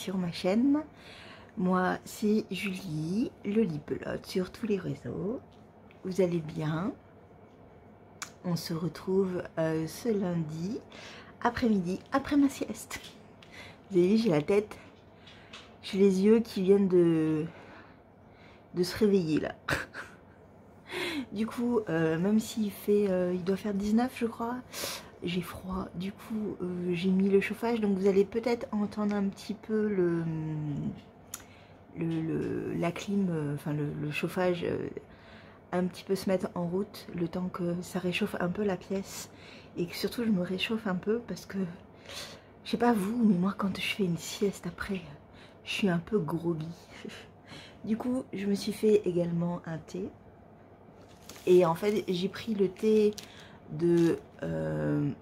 sur ma chaîne. Moi c'est Julie, le lipelote sur tous les réseaux. Vous allez bien? On se retrouve ce lundi après-midi, après ma sieste. Vous avez vu, j'ai la tête, j'ai les yeux qui viennent de se réveiller là. Du coup, même s'il fait, il doit faire 19 je crois, j'ai froid. Du coup, j'ai mis le chauffage, donc vous allez peut-être entendre un petit peu la clim, enfin le chauffage un petit peu se mettre en route, le temps que ça réchauffe un peu la pièce et que surtout je me réchauffe un peu parce que, je sais pas vous, mais moi quand je fais une sieste après, je suis un peu groggy. Du coup, je me suis fait également un thé. Et en fait, j'ai pris le thé de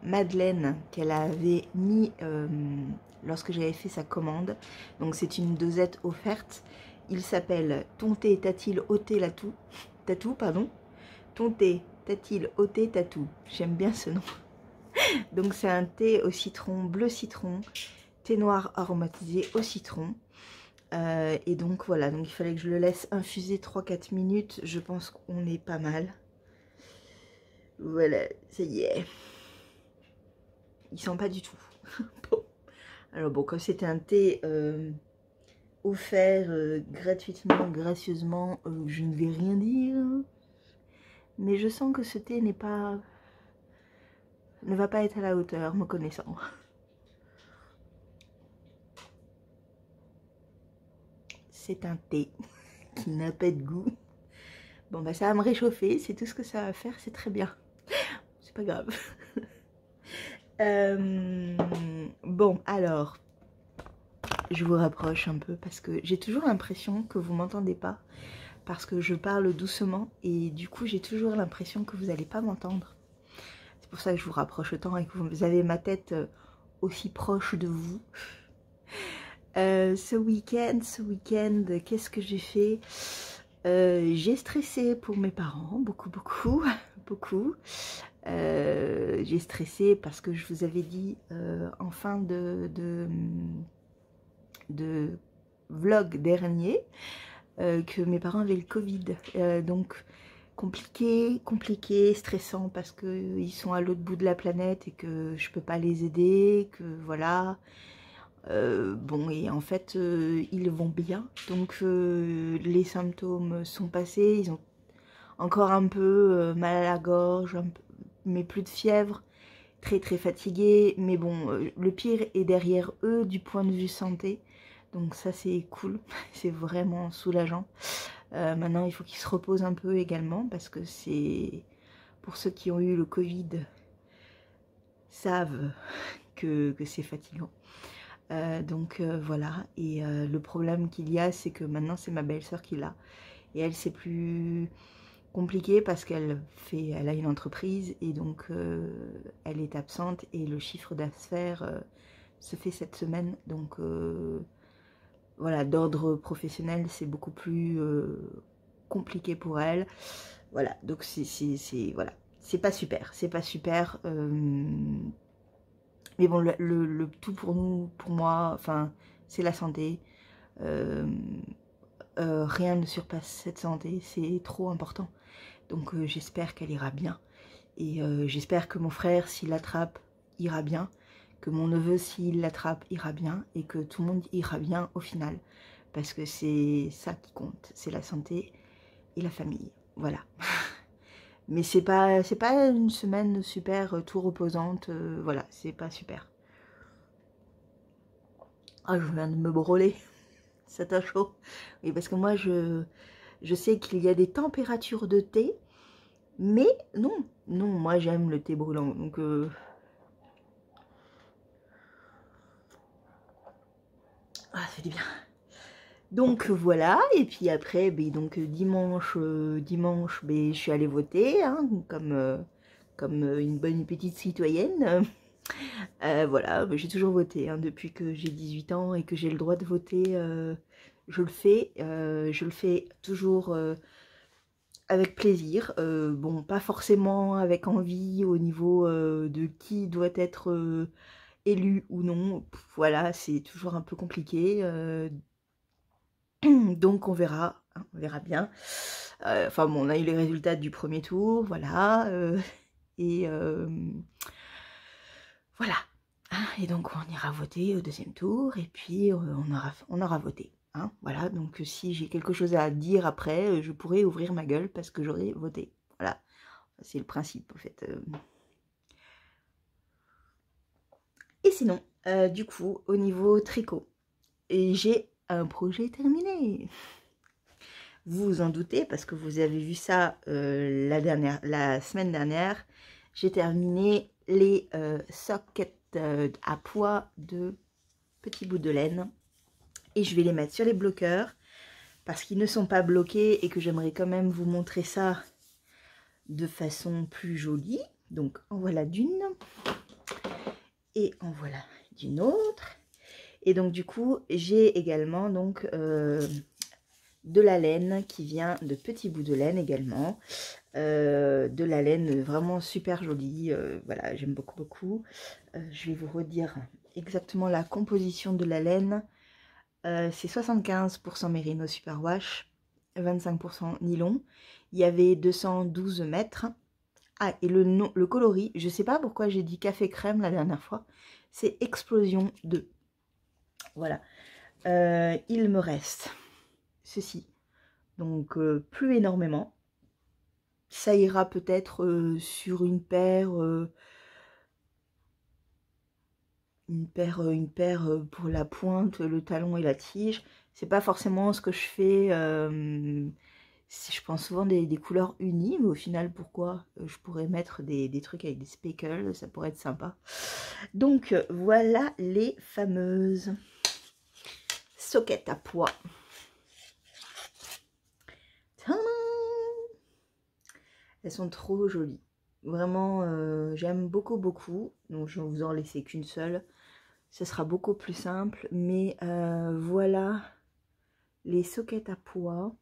Madeleine qu'elle avait mis lorsque j'avais fait sa commande. Donc c'est une dosette offerte. Il s'appelle Ton thé t'a-t-il ôté la toux? Tatou, pardon. Ton thé t'a-t-il ôté tatou? J'aime bien ce nom. Donc c'est un thé au citron, bleu citron, thé noir aromatisé au citron. Et donc voilà, donc il fallait que je le laisse infuser 3-4 minutes. Je pense qu'on est pas mal. Voilà, ça y est. Il sent pas du tout. Bon. Alors bon, comme c'était un thé offert gratuitement, gracieusement, je ne vais rien dire. Mais je sens que ce thé ne va pas être à la hauteur, me connaissant. C'est un thé qui n'a pas de goût. Bon bah ça va me réchauffer, c'est tout ce que ça va faire, c'est très bien. C'est pas grave. Bon alors, je vous rapproche un peu parce que j'ai toujours l'impression que vous m'entendez pas. Parce que je parle doucement et du coup j'ai toujours l'impression que vous n'allez pas m'entendre. C'est pour ça que je vous rapproche autant et que vous avez ma tête aussi proche de vous. Ce week-end, qu'est-ce que j'ai fait? J'ai stressé pour mes parents, beaucoup. J'ai stressé parce que je vous avais dit en fin de vlog dernier que mes parents avaient le Covid. Donc compliqué, stressant parce qu'ils sont à l'autre bout de la planète et que je peux pas les aider, que voilà. Bon, et en fait ils vont bien, donc les symptômes sont passés, ils ont encore un peu mal à la gorge, mais plus de fièvre, très fatigués, mais bon, le pire est derrière eux du point de vue santé, donc ça c'est cool, c'est vraiment soulageant. Maintenant il faut qu'ils se reposent un peu également, parce que c'est, pour ceux qui ont eu le Covid, savent que c'est fatigant. Donc voilà, et le problème qu'il y a, c'est que maintenant c'est ma belle-sœur qui l'a, et elle c'est plus compliqué parce qu'elle a une entreprise et donc elle est absente et le chiffre d'affaires se fait cette semaine, donc voilà, d'ordre professionnel c'est beaucoup plus compliqué pour elle. Voilà, donc voilà, c'est pas super, mais bon, le tout pour nous, pour moi, enfin, c'est la santé. Rien ne surpasse cette santé, c'est trop important. Donc j'espère qu'elle ira bien. Et j'espère que mon frère, s'il l'attrape, ira bien. Que mon neveu, s'il l'attrape, ira bien. Et que tout le monde ira bien au final. Parce que c'est ça qui compte. C'est la santé et la famille. Voilà. Mais c'est pas une semaine super tout reposante. Voilà, c'est pas super. Ah, je viens de me brûler. Ça t'a chaud. Oui, parce que moi, je sais qu'il y a des températures de thé. Mais non, moi j'aime le thé brûlant. Donc ah, ça fait du bien. Donc voilà, et puis après, ben, donc dimanche, ben, je suis allée voter, hein, comme une bonne petite citoyenne. Voilà, ben, j'ai toujours voté, hein, depuis que j'ai 18 ans et que j'ai le droit de voter, je le fais. Je le fais toujours avec plaisir. Bon, pas forcément avec envie au niveau de qui doit être élu ou non, voilà, c'est toujours un peu compliqué. Donc on verra, hein, on verra bien. Enfin bon, on a eu les résultats du premier tour, voilà. Et voilà. Hein, et donc on ira voter au deuxième tour et puis on aura voté. Hein, voilà, donc si j'ai quelque chose à dire après, je pourrai ouvrir ma gueule parce que j'aurai voté. Voilà, c'est le principe en fait. Et sinon, du coup, au niveau tricot, j'ai un projet terminé. Vous vous en doutez parce que vous avez vu ça la semaine dernière. J'ai terminé les sockets à poids de petits bouts de laine. Et je vais les mettre sur les bloqueurs parce qu'ils ne sont pas bloqués et que j'aimerais quand même vous montrer ça de façon plus jolie. Donc en voilà d'une et en voilà d'une autre. Et donc du coup j'ai également donc de la laine qui vient de petits bouts de laine également. De la laine vraiment super jolie. Voilà, j'aime beaucoup beaucoup. Je vais vous redire exactement la composition de la laine. C'est 75% Merino Superwash, 25% nylon. Il y avait 212 mètres. Ah, et le coloris, je sais pas pourquoi j'ai dit café crème la dernière fois, c'est Explosion 2. Voilà. Il me reste ceci, donc plus énormément. Ça ira peut-être sur une paire pour la pointe, le talon et la tige. C'est pas forcément ce que je fais. Je pense souvent des couleurs unies, mais au final, pourquoi je pourrais mettre des trucs avec des speckles, ça pourrait être sympa. Donc voilà les fameuses sockets à pois. Tadam! Elles sont trop jolies. Vraiment, j'aime beaucoup, beaucoup. Donc, je vais vous en laisser qu'une seule. Ce sera beaucoup plus simple. Mais voilà les sockets à pois.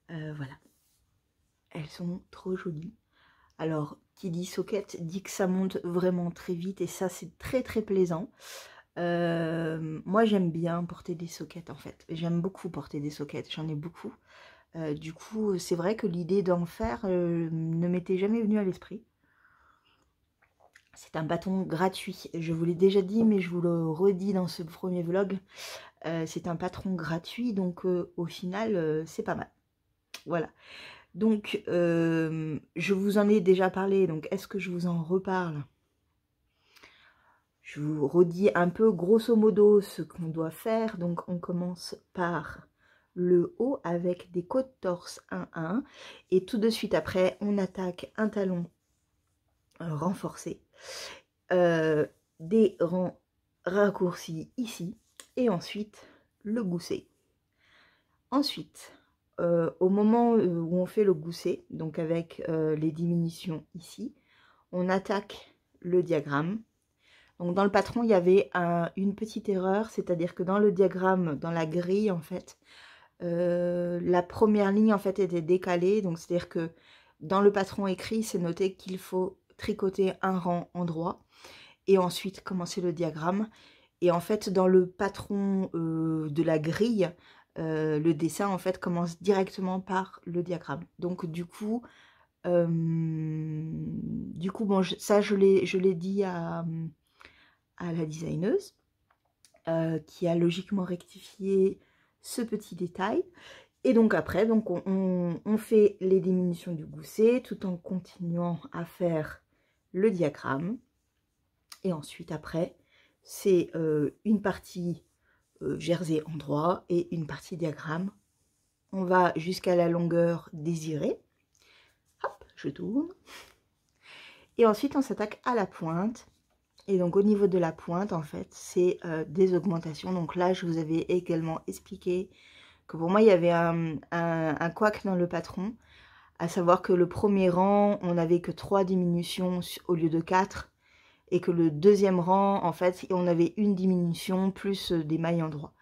Voilà. Elles sont trop jolies. Alors, qui dit socket dit que ça monte vraiment très vite. Et ça, c'est très, très plaisant. Moi, j'aime bien porter des sockets, en fait. J'aime beaucoup porter des sockets. J'en ai beaucoup. Du coup, c'est vrai que l'idée d'en faire ne m'était jamais venue à l'esprit. C'est un bâton gratuit. Je vous l'ai déjà dit, mais je vous le redis dans ce premier vlog. C'est un patron gratuit, donc au final, c'est pas mal. Voilà. Donc, je vous en ai déjà parlé, donc est-ce que je vous en reparle? Je vous redis un peu grosso modo ce qu'on doit faire. Donc, on commence par le haut avec des côtes torse 1-1 et tout de suite après on attaque un talon renforcé, des rangs raccourcis ici et ensuite le gousset. Ensuite au moment où on fait le gousset, donc avec les diminutions ici, on attaque le diagramme. Donc dans le patron il y avait une petite erreur, c'est-à-dire que dans le diagramme, dans la grille en fait, la première ligne en fait était décalée, donc c'est à dire que dans le patron écrit c'est noté qu'il faut tricoter un rang endroit et ensuite commencer le diagramme. Et en fait dans le patron de la grille, le dessin en fait commence directement par le diagramme. Donc du coup bon, ça je l'ai dit à la designeuse qui a logiquement rectifié ce petit détail. Et donc après, donc on fait les diminutions du gousset tout en continuant à faire le diagramme. Et ensuite après, c'est une partie jersey endroit et une partie diagramme. On va jusqu'à la longueur désirée. Hop, je tourne. Et ensuite on s'attaque à la pointe. Et donc au niveau de la pointe, en fait, c'est des augmentations. Donc là, je vous avais également expliqué que pour moi, il y avait un couac dans le patron. À savoir que le premier rang, on n'avait que 3 diminutions au lieu de 4. Et que le deuxième rang, en fait, on avait une diminution plus des mailles endroit.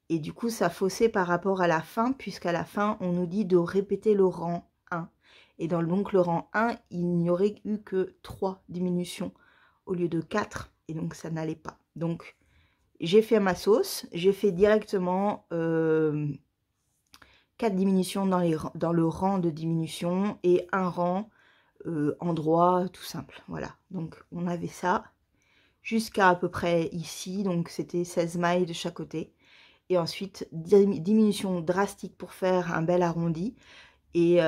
Et du coup, ça faussait par rapport à la fin, puisqu'à la fin, on nous dit de répéter le rang 1. Et dans donc le rang 1, il n'y aurait eu que 3 diminutions au lieu de 4, et donc ça n'allait pas. Donc j'ai fait ma sauce, j'ai fait directement 4 diminutions dans le rang de diminution et un rang endroit tout simple. Voilà, donc on avait ça jusqu'à à peu près ici, donc c'était 16 mailles de chaque côté. Et ensuite, diminution drastique pour faire un bel arrondi. Et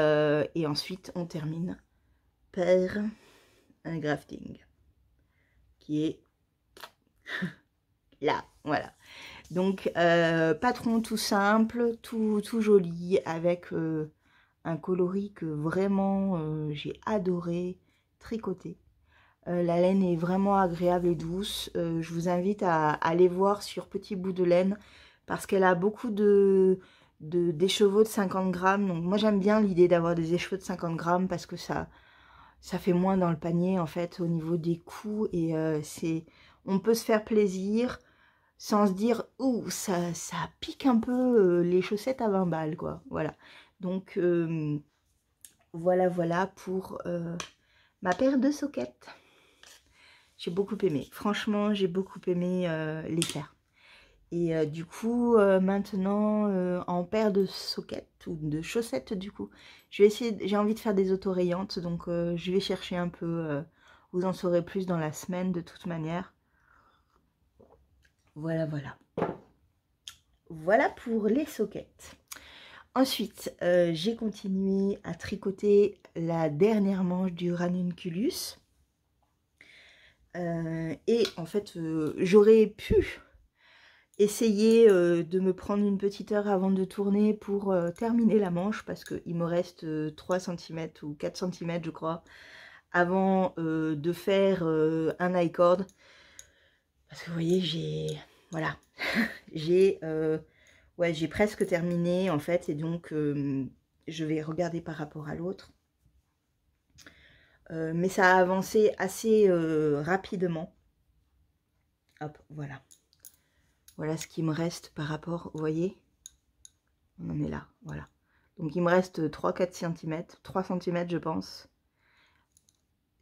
ensuite, on termine par un grafting qui est là, voilà. Donc, patron tout simple, tout joli, avec un coloris que vraiment j'ai adoré tricoter. La laine est vraiment agréable et douce. Je vous invite à aller voir sur Petit Bout de Laine parce qu'elle a beaucoup d'écheveaux de 50 grammes. Donc moi j'aime bien l'idée d'avoir des écheveaux de 50 grammes parce que ça fait moins dans le panier en fait au niveau des coûts. Et on peut se faire plaisir sans se dire « Ouh, ça pique un peu les chaussettes à 20 balles quoi ». Voilà. Donc voilà pour ma paire de soquettes. J'ai beaucoup aimé. Franchement, j'ai beaucoup aimé les faire. Et du coup, maintenant, en paire de soquettes ou de chaussettes, du coup, je vais essayer. J'ai envie de faire des autorayantes, donc je vais chercher un peu. Vous en saurez plus dans la semaine, de toute manière. Voilà, voilà. Voilà pour les soquettes. Ensuite, j'ai continué à tricoter la dernière manche du ranunculus. Et en fait, j'aurais pu essayer de me prendre une petite heure avant de tourner pour terminer la manche parce qu'il me reste 3 cm ou 4 cm je crois avant de faire un I-cord. Parce que vous voyez, voilà, ouais, j'ai presque terminé en fait et donc je vais regarder par rapport à l'autre. Mais ça a avancé assez rapidement. Hop, voilà. Voilà ce qui me reste par rapport, vous voyez, on en est là, voilà. Donc il me reste 3-4 cm, 3 cm je pense,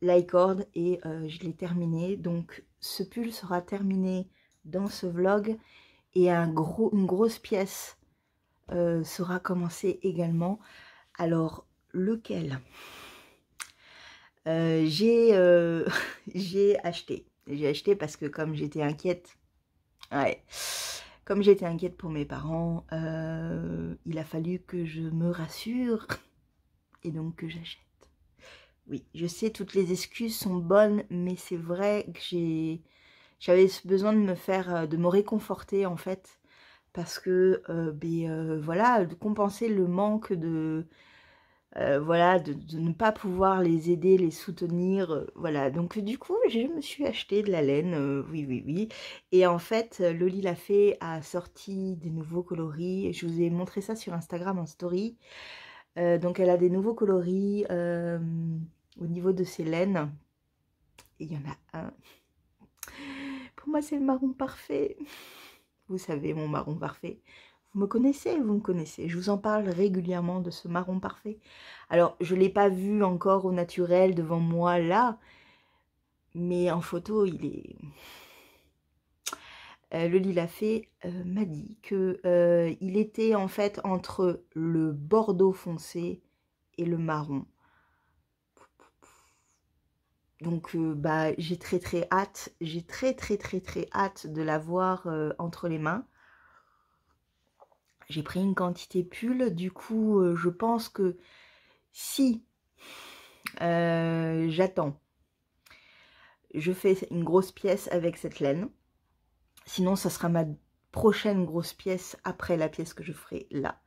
l'i-cord et je l'ai terminé. Donc ce pull sera terminé dans ce vlog et une grosse pièce sera commencée également. Alors lequel j'ai acheté. J'ai acheté parce que comme j'étais inquiète, ouais, comme j'étais inquiète pour mes parents, il a fallu que je me rassure et donc que j'achète. Oui, je sais, toutes les excuses sont bonnes, mais c'est vrai que j'avais besoin de de me réconforter en fait, parce que voilà, de compenser le manque de voilà, de ne pas pouvoir les aider, les soutenir, voilà. Donc du coup, je me suis acheté de la laine, oui. Et en fait, Loli l'a fait a sorti des nouveaux coloris. Et je vous ai montré ça sur Instagram en story. Donc elle a des nouveaux coloris au niveau de ses laines. Et il y en a un. Pour moi, c'est le marron parfait. Vous savez, mon marron parfait. Vous me connaissez, vous me connaissez. Je vous en parle régulièrement de ce marron parfait. Alors, je ne l'ai pas vu encore au naturel devant moi là. Mais en photo, il est... le Lila Fée m'a dit que il était en fait entre le bordeaux foncé et le marron. Donc bah, j'ai très hâte. J'ai très hâte de l'avoir entre les mains. J'ai pris une quantité pull, du coup je pense que si j'attends, je fais une grosse pièce avec cette laine. Sinon ça sera ma prochaine grosse pièce après la pièce que je ferai là.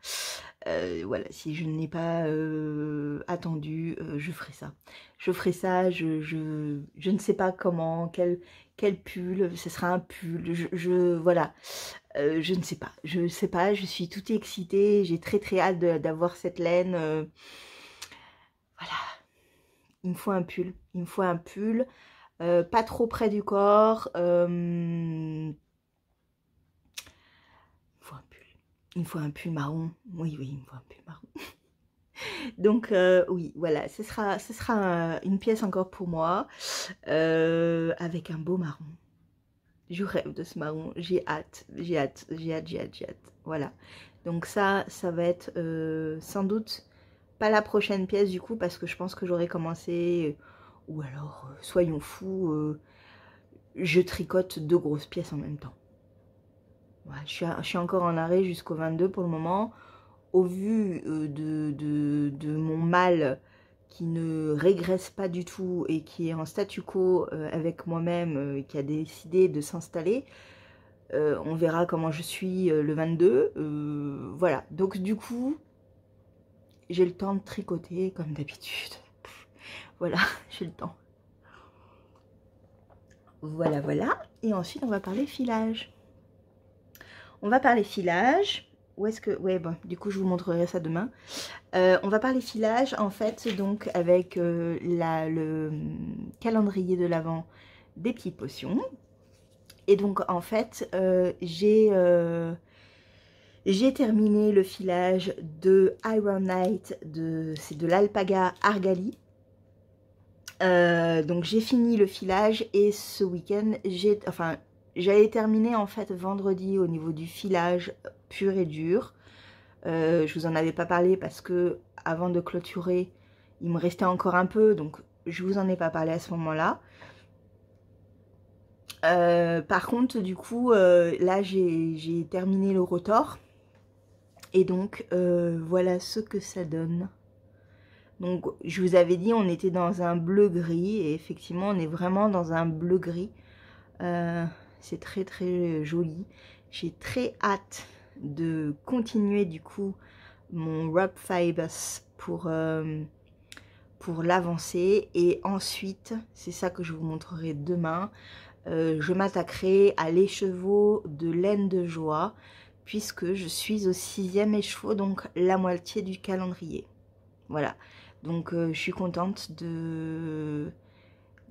Voilà, si je n'ai pas attendu, je ferai ça. Je ferai ça, je ne sais pas comment, quel pull, ce sera un pull, voilà. Je ne sais pas, je suis toute excitée, j'ai très hâte d'avoir cette laine. Voilà, il me faut un pull, pas trop près du corps. Il me faut un pull marron, oui, il me faut un pull marron. Donc oui, voilà, ce sera une pièce encore pour moi, avec un beau marron. Je rêve de ce marron, j'ai hâte, j'ai hâte, j'ai hâte, j'ai hâte, j'ai hâte. Voilà, donc ça va être sans doute pas la prochaine pièce du coup, parce que je pense que j'aurais commencé, ou alors, soyons fous, je tricote 2 grosses pièces en même temps. Ouais, je suis encore en arrêt jusqu'au 22 pour le moment. Au vu de mon mal qui ne régresse pas du tout et qui est en statu quo avec moi-même, qui a décidé de s'installer, on verra comment je suis le 22. Voilà, donc du coup, j'ai le temps de tricoter comme d'habitude. Voilà, j'ai le temps. Voilà, voilà. Et ensuite, on va parler filage. On va parler filage. Où est-ce que... Ouais, bon, du coup, je vous montrerai ça demain. On va parler filage, en fait, donc, avec le calendrier de l'Avent des petites potions. Et donc, en fait, j'ai terminé le filage de Iron Knight, c'est de l'Alpaga Argali. Donc, j'ai fini le filage et ce week-end, j'avais terminé en fait vendredi au niveau du filage pur et dur. Je vous en avais pas parlé parce que avant de clôturer, il me restait encore un peu, donc je vous en ai pas parlé à ce moment-là. Par contre, du coup, là j'ai terminé le rotor et donc voilà ce que ça donne. Donc je vous avais dit on était dans un bleu-gris et effectivement on est vraiment dans un bleu-gris. C'est très très joli. J'ai très hâte de continuer du coup mon Rub Fibers pour l'avancer. Et ensuite, c'est ça que je vous montrerai demain, je m'attaquerai à l'écheveau de laine de joie puisque je suis au 6e écheveau, donc la moitié du calendrier. Voilà, donc je suis contente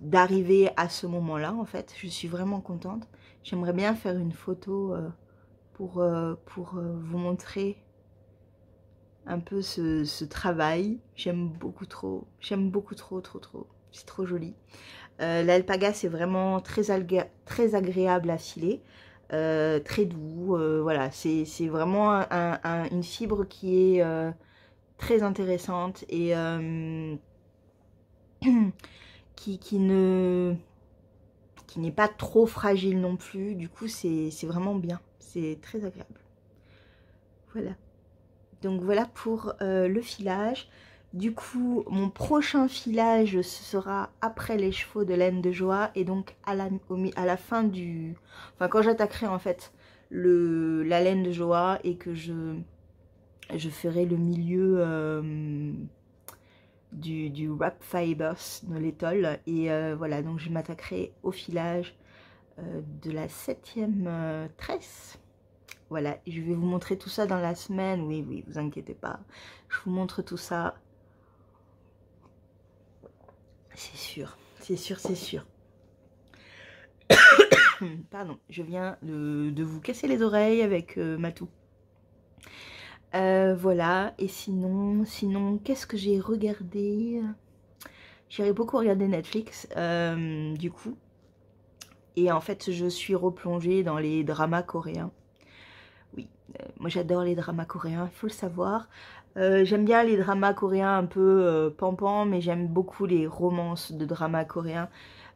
d'arriver à ce moment-là, en fait. Je suis vraiment contente. J'aimerais bien faire une photo pour vous montrer un peu ce travail. J'aime beaucoup trop, trop. C'est trop joli. L'alpaga, c'est vraiment très agréable à filer, très doux. Voilà, c'est vraiment une fibre qui est très intéressante et qui n'est pas trop fragile non plus. Du coup, c'est vraiment bien. C'est très agréable. Voilà. Donc voilà pour le filage. Du coup, mon prochain filage, ce sera après l'écheveau de laine de joie. Et donc à la fin du... Enfin, quand j'attaquerai en fait la laine de joie et que je ferai le milieu du Wrap Fibers de l'étole. Et voilà, donc je m'attaquerai au filage de la 7e tresse. Voilà, je vais vous montrer tout ça dans la semaine. Oui, oui, vous inquiétez pas. Je vous montre tout ça. C'est sûr, c'est sûr, c'est sûr. Pardon, je viens de vous casser les oreilles avec Matou. Voilà, et sinon qu'est-ce que j'ai regardé? J'ai beaucoup regardé Netflix, du coup. Et en fait, je suis replongée dans les dramas coréens. Oui, moi j'adore les dramas coréens, il faut le savoir. J'aime bien les dramas coréens un peu pampants, mais j'aime beaucoup les romances de dramas coréens.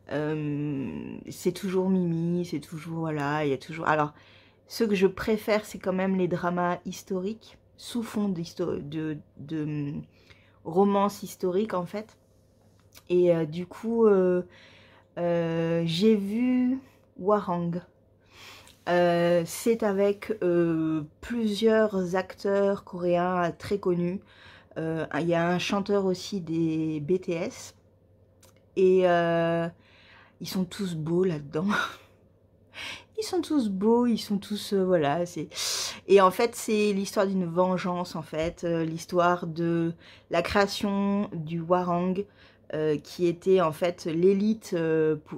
C'est toujours Mimi, c'est toujours, voilà, il y a toujours... Alors, ce que je préfère, c'est quand même les dramas historiques, sous fond de romance historique, en fait. Et du coup, j'ai vu Hwarang. C'est avec plusieurs acteurs coréens très connus. Il y a un chanteur aussi des BTS. Et ils sont tous beaux là-dedans. Ils sont tous beaux, ils sont tous... voilà. Et en fait, c'est l'histoire d'une vengeance, en fait. L'histoire de la création du Hwarang, qui était en fait l'élite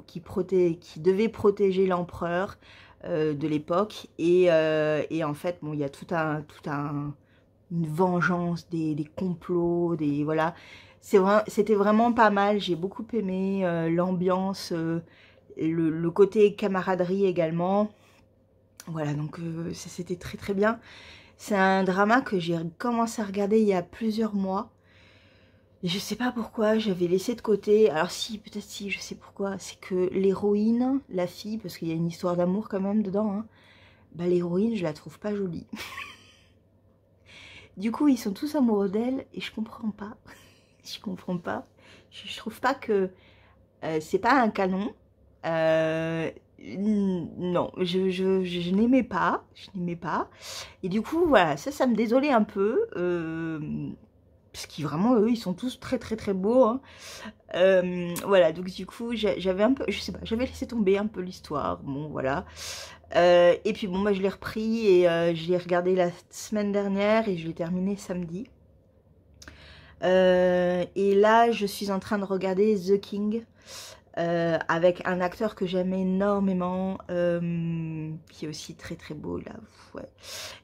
qui devait protéger l'empereur de l'époque. Et en fait, bon, il y a tout un une vengeance, des complots, des voilà. C'était vraiment pas mal, j'ai beaucoup aimé l'ambiance, le côté camaraderie également. Voilà, donc c'était très très bien. C'est un drama que j'ai commencé à regarder il y a plusieurs mois. Et je sais pas pourquoi, j'avais laissé de côté. Alors si, peut-être si, je sais pourquoi. C'est que l'héroïne, la fille, parce qu'il y a une histoire d'amour quand même dedans, hein, bah l'héroïne, je la trouve pas jolie. Du coup, ils sont tous amoureux d'elle et je comprends pas. Je comprends pas. Je trouve pas que c'est pas un canon. Non, je n'aimais pas. Je n'aimais pas. Et du coup, voilà, ça me désolait un peu. Parce qu'ils vraiment, eux, ils sont tous très très très beaux. Hein. Voilà, donc du coup, j'avais un peu, je sais pas, j'avais laissé tomber un peu l'histoire. Bon, voilà. Et puis bon, bah, je l'ai repris et je l'ai regardé la semaine dernière et je l'ai terminé samedi. Et là, je suis en train de regarder The King avec un acteur que j'aime énormément, qui est aussi très très beau là. Ouais.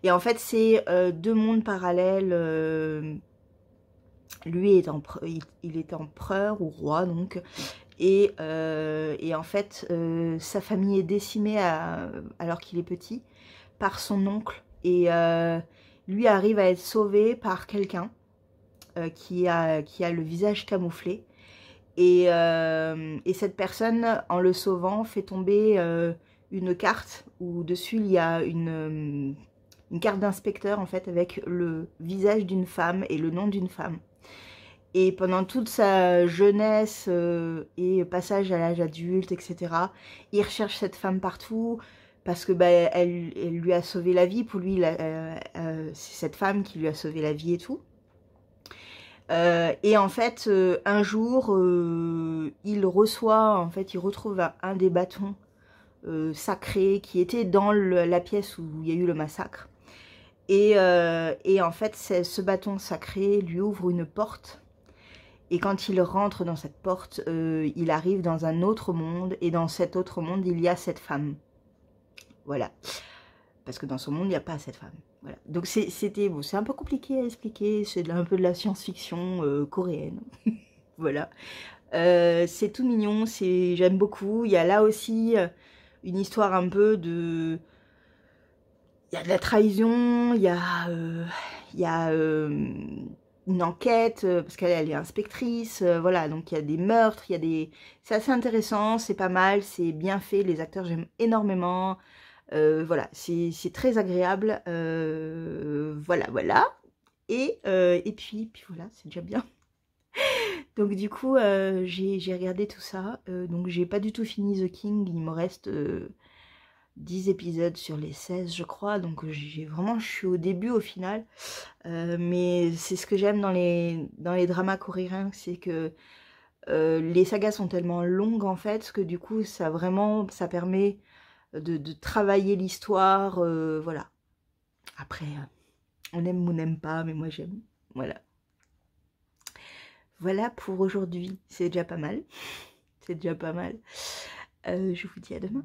Et en fait, c'est deux mondes parallèles. Lui est il est empereur ou roi donc. Et en fait, sa famille est décimée alors qu'il est petit par son oncle. Et lui arrive à être sauvé par quelqu'un qui a le visage camouflé. Et cette personne, en le sauvant, fait tomber une carte où dessus il y a une carte d'inspecteur en fait avec le visage d'une femme et le nom d'une femme. Et pendant toute sa jeunesse et passage à l'âge adulte, etc., il recherche cette femme partout parce que bah, elle lui a sauvé la vie. Pour lui, c'est cette femme qui lui a sauvé la vie et tout. Et en fait, un jour, il reçoit, en fait, il retrouve un des bâtons sacrés qui était dans la pièce où il y a eu le massacre. Et en fait, ce bâton sacré lui ouvre une porte. Et quand il rentre dans cette porte, il arrive dans un autre monde. Et dans cet autre monde, il y a cette femme. Voilà. Parce que dans son monde, il n'y a pas cette femme. Voilà. Donc c'était bon, c'est un peu compliqué à expliquer. C'est un peu de la science-fiction coréenne. Voilà. C'est tout mignon. J'aime beaucoup. Il y a là aussi une histoire un peu de... Il y a de la trahison. Il y a une enquête, parce qu'elle est inspectrice, voilà, donc il y a des meurtres, il y a des... C'est assez intéressant, c'est pas mal, c'est bien fait, les acteurs j'aime énormément, voilà, c'est très agréable, voilà, voilà, et puis voilà, c'est déjà bien. Donc du coup, j'ai regardé tout ça, donc j'ai pas du tout fini The King, il me reste 10 épisodes sur les 16 je crois, donc je suis au début au final, mais c'est ce que j'aime dans les dramas coréens, c'est que les sagas sont tellement longues en fait, que du coup ça permet de travailler l'histoire, voilà. Après, on aime ou on n'aime pas, mais moi j'aime, voilà. Voilà pour aujourd'hui, c'est déjà pas mal, c'est déjà pas mal. Je vous dis à demain.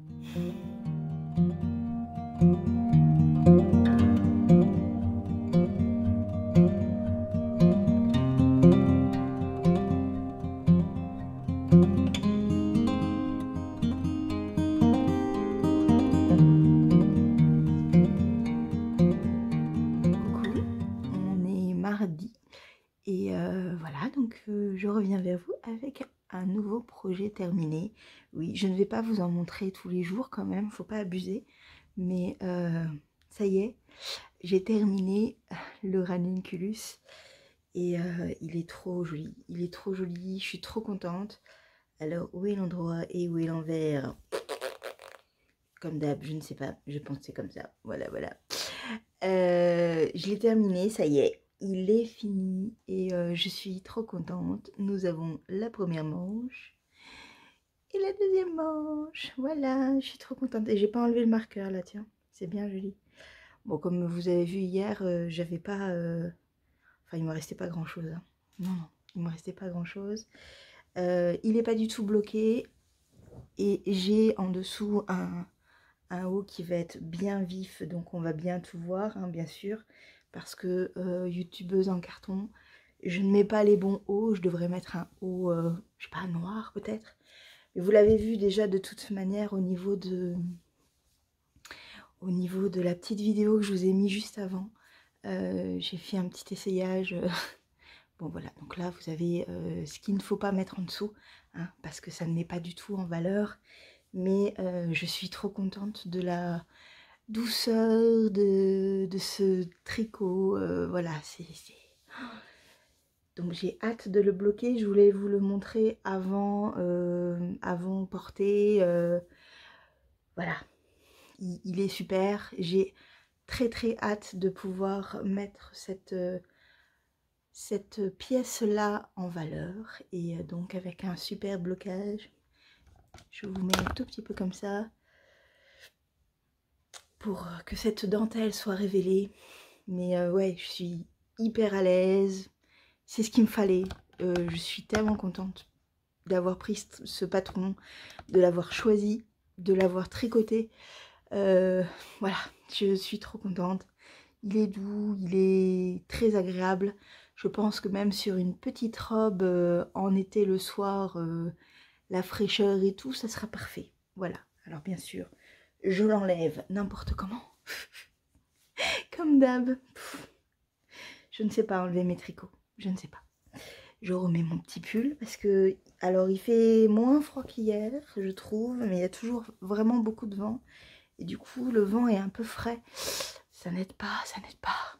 Et voilà, donc je reviens vers vous avec un nouveau projet terminé. Oui, je ne vais pas vous en montrer tous les jours quand même, faut pas abuser. Mais ça y est, j'ai terminé le ranunculus. Et il est trop joli, il est trop joli, je suis trop contente. Alors, où est l'endroit et où est l'envers? Comme d'hab, je ne sais pas, je pense que c'est comme ça. Voilà, voilà. Je l'ai terminé, ça y est. Il est fini et je suis trop contente. Nous avons la première manche et la deuxième manche. Voilà, je suis trop contente. Et j'ai pas enlevé le marqueur là, tiens. C'est bien joli. Bon, comme vous avez vu hier, j'avais pas... Enfin, il me restait pas grand chose. Hein. Non, non, il me restait pas grand chose. Il n'est pas du tout bloqué. Et j'ai en dessous un haut qui va être bien vif. Donc on va bien tout voir, hein, bien sûr. parce que youtubeuse en carton, je ne mets pas les bons hauts. Je devrais mettre un haut, je sais pas, noir peut-être. Mais vous l'avez vu déjà de toute manière au niveau de la petite vidéo que je vous ai mis juste avant. J'ai fait un petit essayage. Bon voilà, donc là vous avez ce qu'il ne faut pas mettre en dessous, hein, parce que ça ne met pas du tout en valeur. Mais je suis trop contente de la douceur de ce tricot. Voilà, c'est... Donc j'ai hâte de le bloquer. Je voulais vous le montrer avant, avant porter. Voilà, il est super. J'ai très hâte de pouvoir mettre cette pièce-là en valeur. Et donc avec un super blocage. Je vous mets un tout petit peu comme ça pour que cette dentelle soit révélée. Mais ouais, je suis hyper à l'aise. C'est ce qu'il me fallait. Je suis tellement contente d'avoir pris ce patron, de l'avoir choisi, de l'avoir tricoté. Voilà, je suis trop contente. Il est doux, il est très agréable. Je pense que même sur une petite robe en été le soir, la fraîcheur et tout, ça sera parfait. Voilà, alors bien sûr, je l'enlève n'importe comment. Comme d'hab. Je ne sais pas enlever mes tricots, je ne sais pas. Je remets mon petit pull parce que, alors il fait moins froid qu'hier, je trouve, mais il y a toujours vraiment beaucoup de vent. Et du coup, le vent est un peu frais. Ça n'aide pas, ça n'aide pas.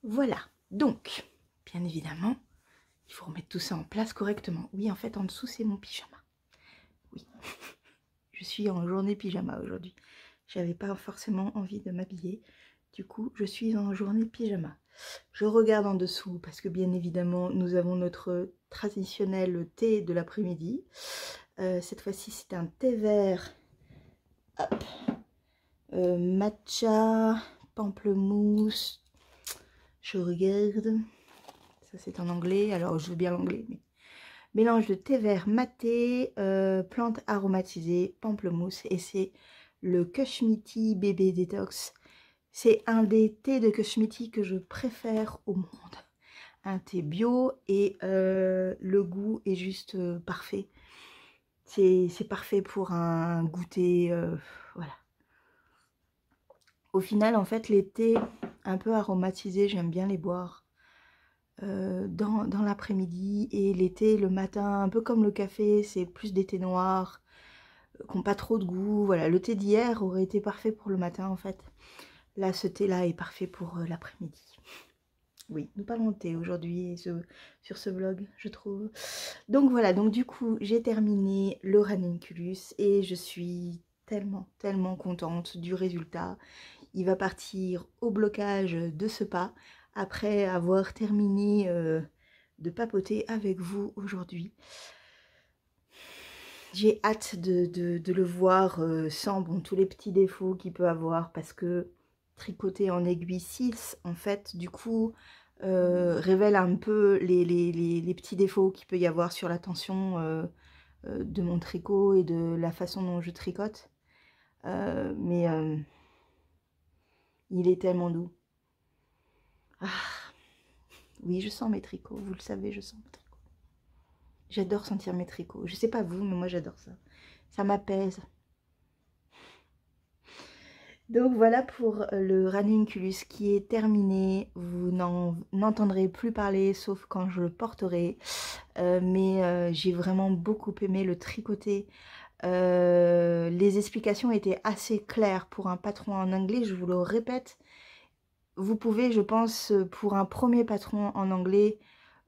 Voilà, donc, bien évidemment, il faut remettre tout ça en place correctement. Oui, en fait, en dessous, c'est mon pyjama. Oui, je suis en journée pyjama aujourd'hui. J'avais pas forcément envie de m'habiller. Du coup, je suis en journée pyjama. Je regarde en dessous parce que bien évidemment, nous avons notre traditionnel thé de l'après-midi. Cette fois-ci, c'est un thé vert. Hop. Matcha, pamplemousse. Je regarde. Ça, c'est en anglais. Alors, je veux bien l'anglais, mais... Mélange de thé vert maté, plantes aromatisées, pamplemousse. Et c'est le Kushmiti Bébé Détox. C'est un des thés de Kushmiti que je préfère au monde. Un thé bio et le goût est juste parfait. C'est parfait pour un goûter, voilà. Au final, en fait, les thés un peu aromatisés, j'aime bien les boire dans l'après-midi. Et les thés le matin, un peu comme le café, c'est plus des thés noirs, qui n'ont pas trop de goût. Voilà, le thé d'hier aurait été parfait pour le matin, en fait. Là, ce thé-là est parfait pour l'après-midi. Oui, nous parlons de thé aujourd'hui sur ce vlog, je trouve. Donc voilà, donc du coup, j'ai terminé le ranunculus et je suis tellement contente du résultat. Il va partir au blocage de ce pas après avoir terminé de papoter avec vous aujourd'hui. J'ai hâte de le voir sans tous les petits défauts qu'il peut avoir parce que tricoter en aiguille 6, en fait, du coup, révèle un peu les petits défauts qu'il peut y avoir sur la tension de mon tricot et de la façon dont je tricote. Mais il est tellement doux. Ah, oui, je sens mes tricots, vous le savez, je sens mes tricots. J'adore sentir mes tricots. Je sais pas vous, mais moi j'adore ça. Ça m'apaise. Donc voilà pour le ranunculus qui est terminé. Vous n'en entendrez plus parler sauf quand je le porterai. Mais j'ai vraiment beaucoup aimé le tricoter. Les explications étaient assez claires pour un patron en anglais, je vous le répète. Vous pouvez, je pense, pour un premier patron en anglais,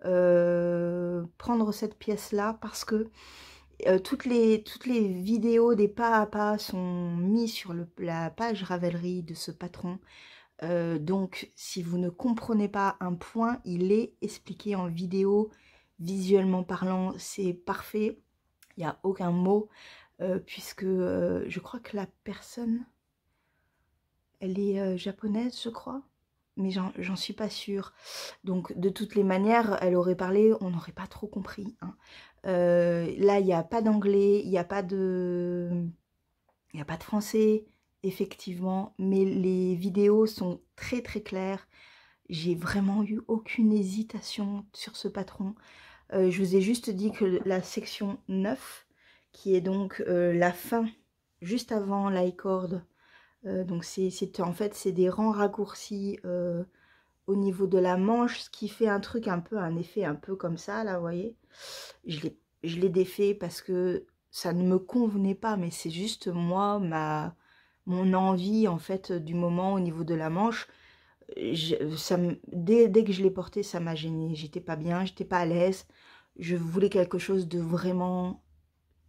prendre cette pièce-là parce que toutes les vidéos des pas à pas sont mises sur la page Ravelry de ce patron. Donc, si vous ne comprenez pas un point, il est expliqué en vidéo, visuellement parlant, c'est parfait. Il n'y a aucun mot, puisque je crois que la personne, elle est japonaise, je crois. Mais j'en suis pas sûre. Donc, de toutes les manières, elle aurait parlé, on n'aurait pas trop compris. Hein. Là, il n'y a pas d'anglais, il n'y a pas de français, effectivement, mais les vidéos sont très très claires. J'ai vraiment eu aucune hésitation sur ce patron. Je vous ai juste dit que la section 9, qui est donc la fin, juste avant l'i-cord, donc en fait c'est des rangs raccourcis au niveau de la manche, ce qui fait un effet un peu comme ça, là, vous voyez. Je l'ai défait parce que ça ne me convenait pas, mais c'est juste moi, mon envie, en fait, du moment au niveau de la manche. Dès que je l'ai porté, ça m'a gênée. J'étais pas bien, j'étais pas à l'aise. Je voulais quelque chose de vraiment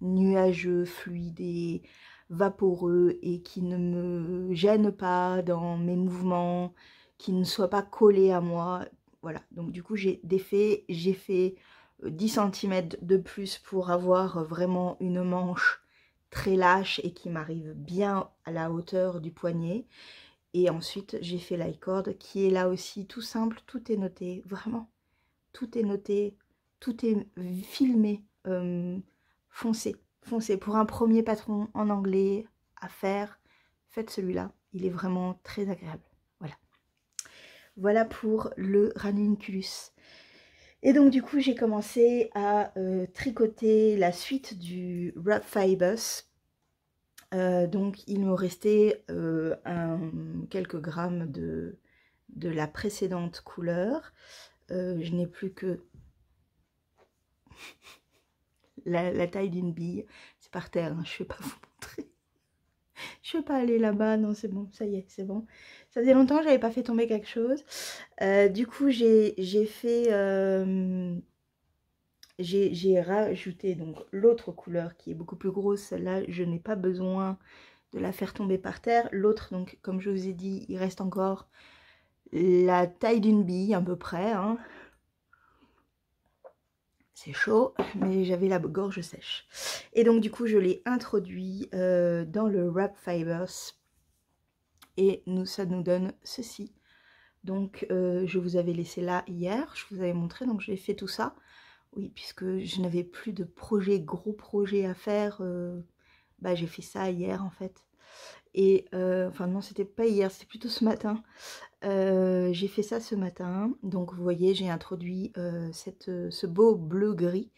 nuageux, fluide et vaporeux et qui ne me gêne pas dans mes mouvements, qui ne soit pas collé à moi. Voilà, donc du coup j'ai défait, j'ai fait 10 cm de plus pour avoir vraiment une manche très lâche et qui m'arrive bien à la hauteur du poignet. Et ensuite j'ai fait l'i-cord qui est là aussi tout simple, tout est noté, vraiment, tout est noté, tout est filmé. Foncez, foncez. Pour un premier patron en anglais à faire, faites celui-là. Il est vraiment très agréable. Voilà. Voilà pour le ranunculus. Et donc du coup, j'ai commencé à tricoter la suite du Wrap Fibers. Donc il me restait quelques grammes de la précédente couleur. Je n'ai plus que la taille d'une bille. C'est par terre, hein, je ne vais pas vous montrer. Je ne vais pas aller là-bas, non c'est bon, ça y est, c'est bon. Ça faisait longtemps que je n'avais pas fait tomber quelque chose. Du coup, j'ai rajouté donc l'autre couleur qui est beaucoup plus grosse. Celle-là, je n'ai pas besoin de la faire tomber par terre. L'autre, donc comme je vous ai dit, il reste encore la taille d'une bille à peu près, hein. C'est chaud, mais j'avais la gorge sèche. Et donc du coup, je l'ai introduit dans le Wrap Fibers. Et ça nous donne ceci. Donc je vous avais laissé là hier, je vous avais montré, donc j'ai fait tout ça. Oui, puisque je n'avais plus de gros projet à faire, bah, j'ai fait ça hier en fait. Et enfin non, c'était pas hier, c'était plutôt ce matin. J'ai fait ça ce matin, donc vous voyez, j'ai introduit ce beau bleu-gris.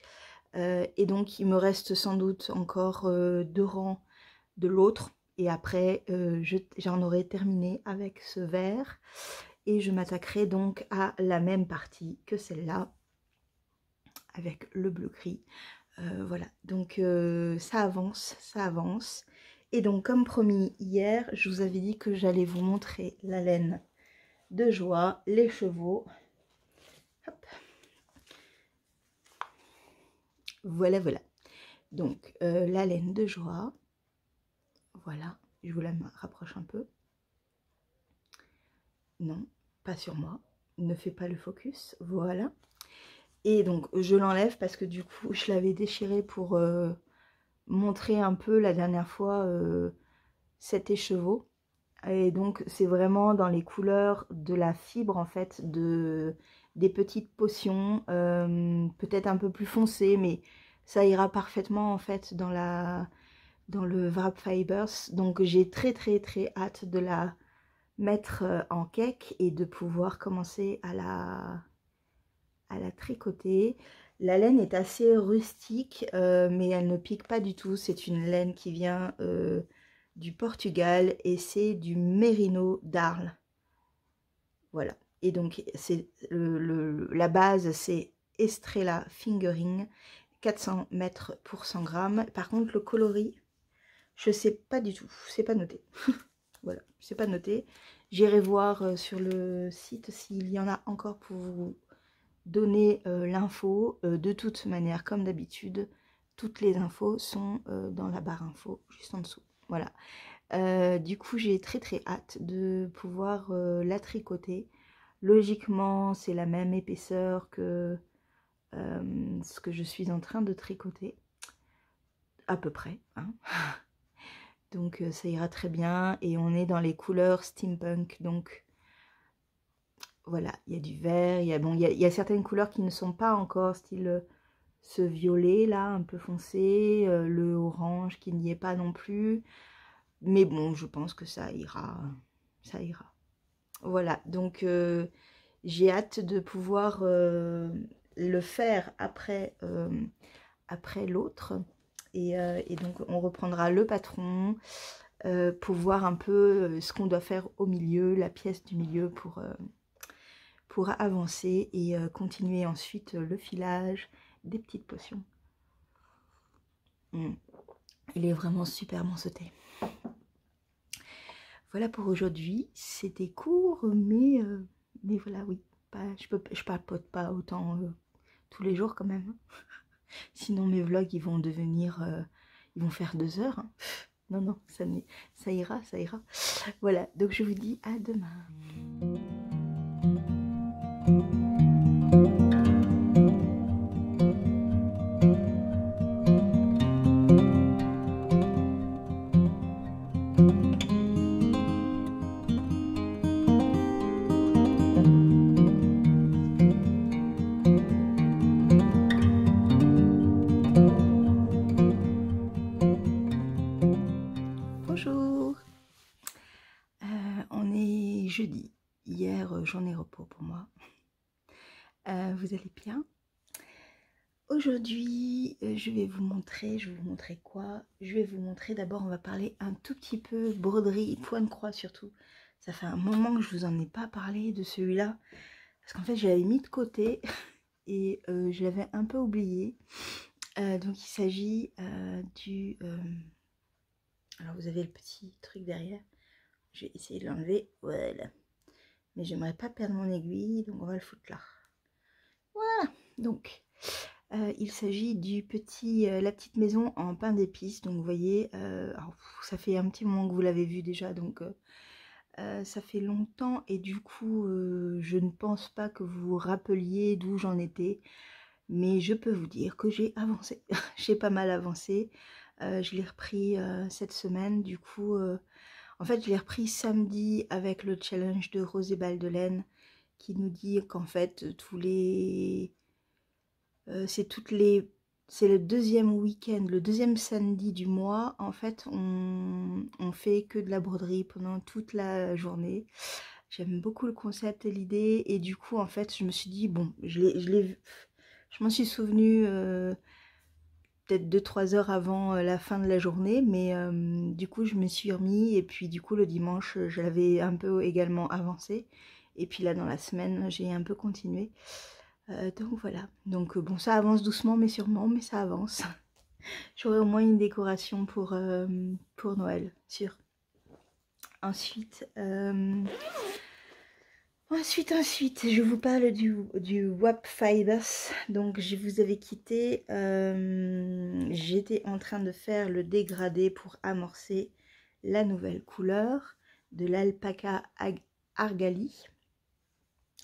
Et donc il me reste sans doute encore 2 rangs de l'autre. Et après, j'en aurai terminé avec ce vert. Et je m'attaquerai donc à la même partie que celle-là, avec le bleu-gris. Voilà, donc ça avance, ça avance. Et donc, comme promis hier, je vous avais dit que j'allais vous montrer la laine de joie, les chevaux. Hop. Voilà, voilà. Donc, la laine de joie. Voilà, je vous la rapproche un peu. Non, pas sur moi. Ne fais pas le focus. Voilà. Et donc, je l'enlève parce que du coup, je l'avais déchiré pour montrer un peu la dernière fois cet écheveau. Et donc, c'est vraiment dans les couleurs de la fibre, en fait, des petites potions, peut-être un peu plus foncées, mais ça ira parfaitement, en fait, dans le Wrap Fibers. Donc, j'ai très, très, très hâte de la mettre en cake et de pouvoir commencer à la tricoter. La laine est assez rustique, mais elle ne pique pas du tout. C'est une laine qui vient du Portugal et c'est du mérino d'Arles. Voilà. Et donc, c'est la base, c'est Estrella Fingering, 400 mètres pour 100 grammes. Par contre, le coloris, je sais pas du tout. C'est pas noté. Voilà, c'est pas noté. J'irai voir sur le site s'il y en a encore pour vous donner l'info. De toute manière, comme d'habitude, toutes les infos sont dans la barre info juste en dessous. Voilà. Du coup, j'ai très très hâte de pouvoir la tricoter. Logiquement, c'est la même épaisseur que ce que je suis en train de tricoter, à peu près, hein. Donc ça ira très bien. Et on est dans les couleurs steampunk, donc voilà, il y a du vert, il y a certaines couleurs qui ne sont pas encore, style ce violet là, un peu foncé, le orange qui n'y est pas non plus. Mais bon, je pense que ça ira. Ça ira. Voilà, donc j'ai hâte de pouvoir le faire après l'autre. Et donc on reprendra le patron pour voir un peu ce qu'on doit faire au milieu, la pièce du milieu pour avancer et continuer ensuite le filage des petites potions. Il est vraiment super bon sauté. Voilà pour aujourd'hui, c'était court, mais voilà, oui, je papote pas autant tous les jours quand même. Sinon mes vlogs ils vont devenir, ils vont faire 2 heures. Hein. Non, non, ça ira, ça ira. Voilà, donc je vous dis à demain. Bonjour, on est jeudi. Hier, journée repos pour moi. Vous allez bien? Aujourd'hui, je vais vous montrer quoi? Je vais vous montrer, d'abord on va parler un tout petit peu broderie, point de croix surtout. Ça fait un moment que je vous en ai pas parlé de celui-là, parce qu'en fait je l'avais mis de côté et je l'avais un peu oublié. Donc il s'agit du... alors vous avez le petit truc derrière, je vais essayer de l'enlever, voilà. Mais j'aimerais pas perdre mon aiguille, donc on va le foutre là. Voilà, donc... il s'agit du petit, la petite maison en pain d'épices. Donc vous voyez, ça fait un petit moment que vous l'avez vu déjà, donc ça fait longtemps et du coup je ne pense pas que vous vous rappeliez d'où j'en étais, mais je peux vous dire que j'ai avancé. J'ai pas mal avancé. Je l'ai repris cette semaine, du coup en fait je l'ai repris samedi avec le challenge de Rosé Baldelaine qui nous dit qu'en fait tous les c'est le deuxième week-end, le deuxième samedi du mois. En fait, on fait que de la broderie pendant toute la journée. J'aime beaucoup le concept et l'idée. Et du coup, en fait, je me suis dit, bon, je m'en suis souvenue peut-être 2-3 heures avant la fin de la journée. Mais du coup, je me suis remis. Et puis, du coup, le dimanche, je l'avais un peu également avancé. Et puis là, dans la semaine, j'ai un peu continué. Donc voilà, donc bon, ça avance doucement mais sûrement, mais ça avance. J'aurai au moins une décoration pour Noël, sûr. Ensuite, je vous parle du WAP Fibers. Donc je vous avais quitté, j'étais en train de faire le dégradé pour amorcer la nouvelle couleur de l'alpaca argali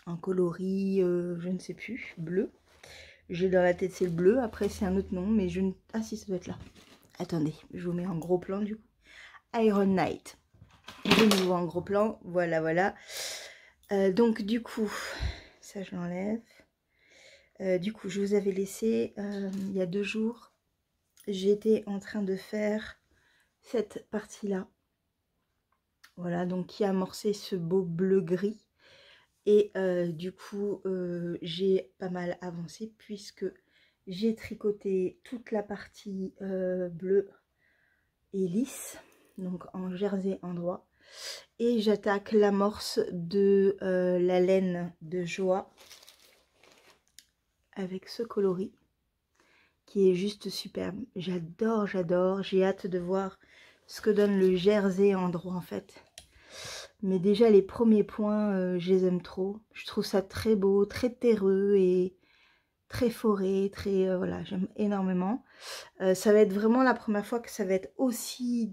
en coloris, je ne sais plus, bleu. J'ai dans la tête c'est le bleu, après c'est un autre nom, mais je ne... Ah si, ça doit être là. Attendez, je vous mets en gros plan du coup. Iron Knight. De nouveau en gros plan, voilà, voilà. Donc du coup, ça je l'enlève. Du coup, je vous avais laissé il y a 2 jours. J'étais en train de faire cette partie-là. Voilà, donc qui a amorcé ce beau bleu-gris. Et du coup, j'ai pas mal avancé puisque j'ai tricoté toute la partie bleue et lisse, donc en jersey endroit. Et j'attaque l'amorce de la laine de Joie avec ce coloris qui est juste superbe. J'adore, j'adore. J'ai hâte de voir ce que donne le jersey endroit en fait. Mais déjà les premiers points, je les aime trop. Je trouve ça très beau, très terreux et très forêt, très voilà, j'aime énormément. Ça va être vraiment la première fois que ça va être aussi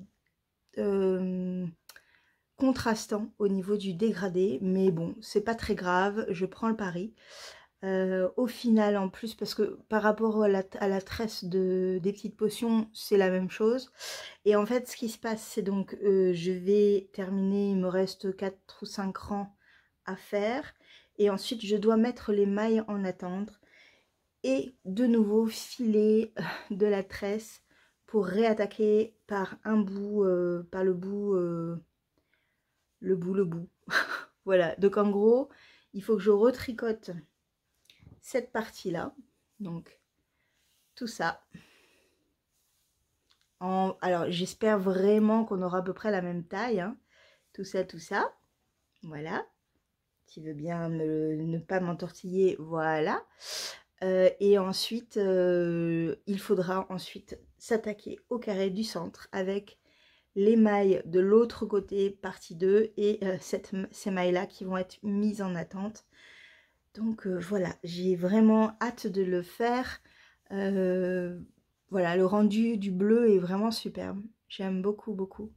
contrastant au niveau du dégradé. Mais bon, c'est pas très grave, je prends le pari. Au final en plus, parce que par rapport à la tresse des petites potions, c'est la même chose. Et en fait ce qui se passe, c'est donc je vais terminer, il me reste 4 ou 5 rangs à faire. Et ensuite je dois mettre les mailles en attendre. Et de nouveau filer de la tresse pour réattaquer par un bout, par le bout, le bout. Voilà, donc en gros, il faut que je retricote cette partie-là, donc tout ça. Alors, j'espère vraiment qu'on aura à peu près la même taille, hein. Tout ça, voilà. Tu veux bien ne pas m'entortiller, voilà. Et ensuite, il faudra ensuite s'attaquer au carré du centre avec les mailles de l'autre côté, partie 2, et ces mailles-là qui vont être mises en attente. Donc voilà, j'ai vraiment hâte de le faire. Voilà, le rendu du bleu est vraiment superbe. J'aime beaucoup, beaucoup.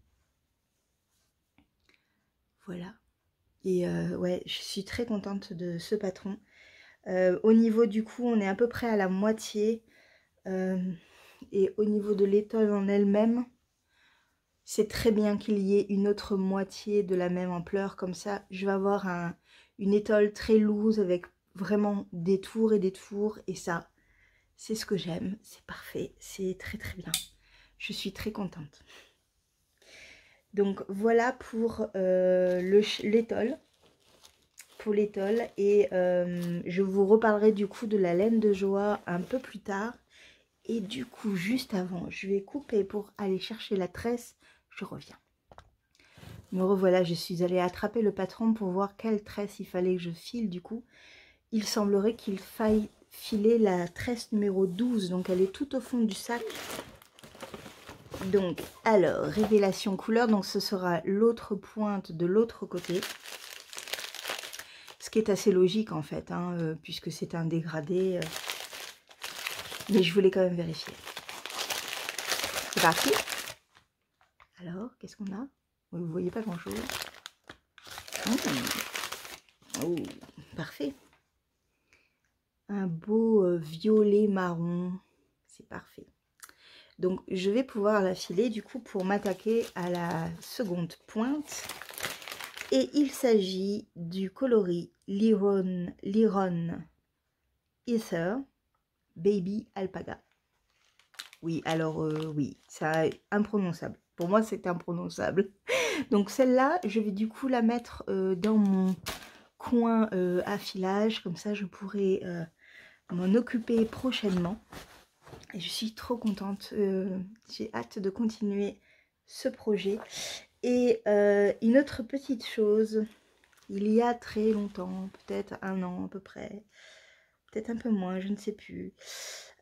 Voilà. Et ouais, je suis très contente de ce patron. Au niveau du cou, on est à peu près à la moitié. Et au niveau de l'étole en elle-même, c'est très bien qu'il y ait une autre moitié de la même ampleur. Comme ça, je vais avoir une étole très loose avec vraiment des tours et des tours. Et ça, c'est ce que j'aime. C'est parfait. C'est très très bien. Je suis très contente. Donc voilà pour l'étole. Pour l'étole. Et je vous reparlerai du coup de la laine de joie un peu plus tard. Et du coup, juste avant, je vais couper pour aller chercher la tresse. Je reviens. Me revoilà, je suis allée attraper le patron pour voir quelle tresse il fallait que je file. Du coup, il semblerait qu'il faille filer la tresse numéro 12. Donc, elle est tout au fond du sac. Donc, alors, révélation couleur. Donc, ce sera l'autre pointe de l'autre côté. Ce qui est assez logique, en fait, hein, puisque c'est un dégradé. Mais je voulais quand même vérifier. C'est parti. Alors, qu'est-ce qu'on a? Vous ne voyez pas grand-chose. Oh, parfait. Un beau violet marron. C'est parfait. Donc, je vais pouvoir la filer, du coup, pour m'attaquer à la seconde pointe. Et il s'agit du coloris Liron Ether Baby Alpaga. Oui, alors, oui, ça est imprononçable. Pour moi, c'est imprononçable. Donc celle-là, je vais du coup la mettre dans mon coin à filage. Comme ça, je pourrai m'en occuper prochainement. Et je suis trop contente. J'ai hâte de continuer ce projet. Et une autre petite chose, il y a très longtemps, peut-être 1 an à peu près, peut-être un peu moins, je ne sais plus.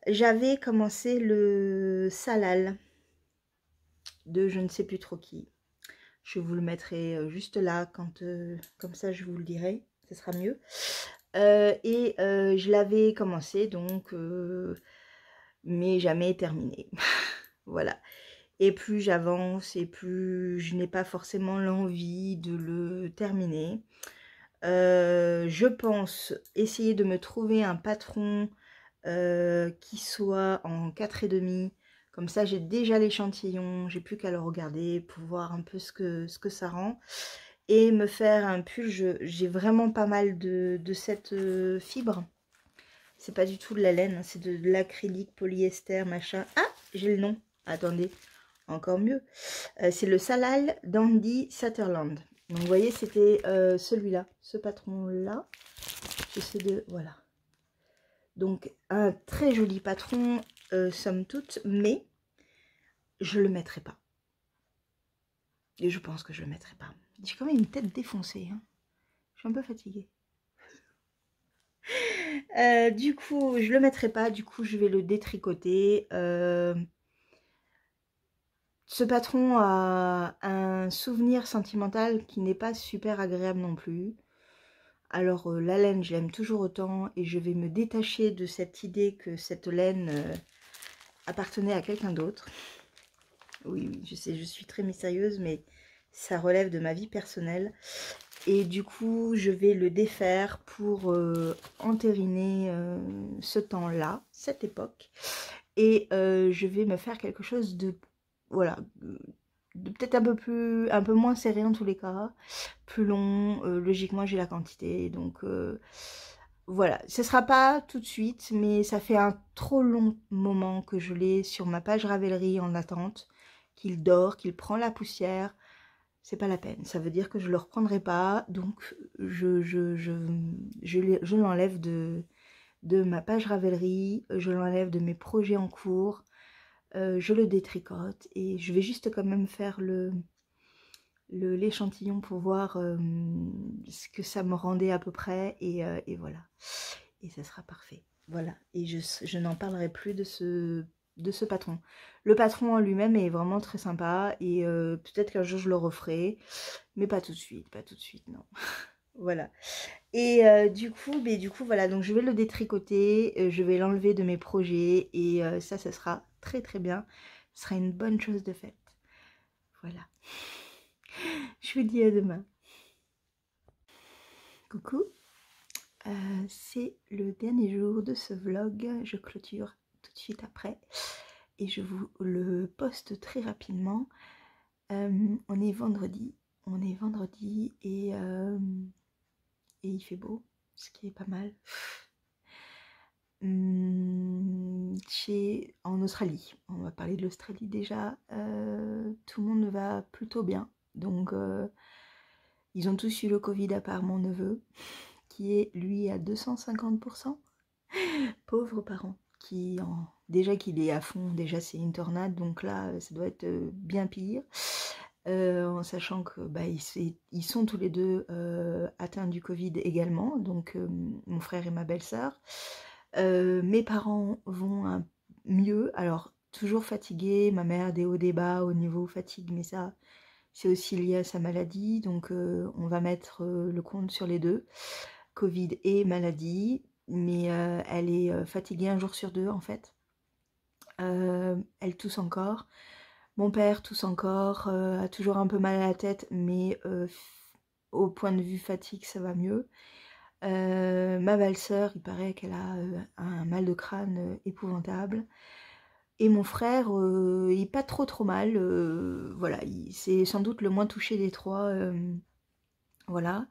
J'avais commencé le salal de je ne sais plus trop qui. Je vous le mettrai juste là, quand comme ça je vous le dirai, ce sera mieux. Je l'avais commencé donc, mais jamais terminé. Voilà. Et plus j'avance et plus je n'ai pas forcément l'envie de le terminer. Je pense essayer de me trouver un patron qui soit en 4,5. Comme ça, j'ai déjà l'échantillon, j'ai plus qu'à le regarder pour voir un peu ce que ça rend. Et me faire un pull, j'ai vraiment pas mal de cette fibre. C'est pas du tout de la laine, c'est de l'acrylique, polyester, machin. Ah, j'ai le nom. Attendez, encore mieux. C'est le Salal Dandy Sutherland. Donc vous voyez, c'était celui-là, ce patron-là. J'essaie de... Voilà. Donc un très joli patron, somme toute, mais je le mettrai pas. Et je pense que je le mettrai pas. J'ai quand même une tête défoncée, hein. Je suis un peu fatiguée. Du coup, je le mettrai pas. Du coup, je vais le détricoter. Ce patron a un souvenir sentimental qui n'est pas super agréable non plus. Alors, la laine, je l'aime toujours autant. Et je vais me détacher de cette idée que cette laine appartenait à quelqu'un d'autre. Oui, oui, je sais, je suis très mystérieuse, mais ça relève de ma vie personnelle. Et du coup, je vais le défaire pour entériner ce temps-là, cette époque. Et je vais me faire quelque chose de, voilà, de peut-être un peu moins serré en tous les cas, plus long. Logiquement, j'ai la quantité, donc voilà, ce sera pas tout de suite, mais ça fait un trop long moment que je l'ai sur ma page Ravelry en attente, qu'il dort, qu'il prend la poussière. C'est pas la peine, ça veut dire que je le reprendrai pas, donc je l'enlève de ma page Ravelry, je l'enlève de mes projets en cours, je le détricote et je vais juste quand même faire l'échantillon pour voir ce que ça me rendait à peu près et voilà. Et ça sera parfait. Voilà. Et je n'en parlerai plus de ce patron. Le patron en lui-même est vraiment très sympa et peut-être qu'un jour je le referai, mais pas tout de suite, pas tout de suite, non. Voilà. Et du coup, voilà, donc je vais le détricoter, je vais l'enlever de mes projets et ça sera très très bien. Ce sera une bonne chose de faite. Voilà. Je vous dis à demain. Coucou. C'est le dernier jour de ce vlog, je clôture tout de suite après et je vous le poste très rapidement. On est vendredi et il fait beau, ce qui est pas mal. En Australie, on va parler de l'Australie déjà, tout le monde va plutôt bien, donc ils ont tous eu le Covid à part mon neveu, qui est lui à 250%. Pauvre parent, déjà qu'il est à fond, déjà c'est une tornade, donc là ça doit être bien pire, en sachant que ils sont tous les deux atteints du Covid également, donc mon frère et ma belle-sœur. Mes parents vont mieux, alors toujours fatigués, ma mère des hauts des bas au niveau fatigue, mais ça c'est aussi lié à sa maladie, donc on va mettre le compte sur les deux, Covid et maladie, mais elle est fatiguée un jour sur deux en fait. Elle tousse encore. Mon père tousse encore, a toujours un peu mal à la tête, mais au point de vue fatigue, ça va mieux. Ma belle-sœur, il paraît qu'elle a un mal de crâne épouvantable. Et mon frère, il est pas trop mal. Voilà, c'est sans doute le moins touché des trois. Voilà.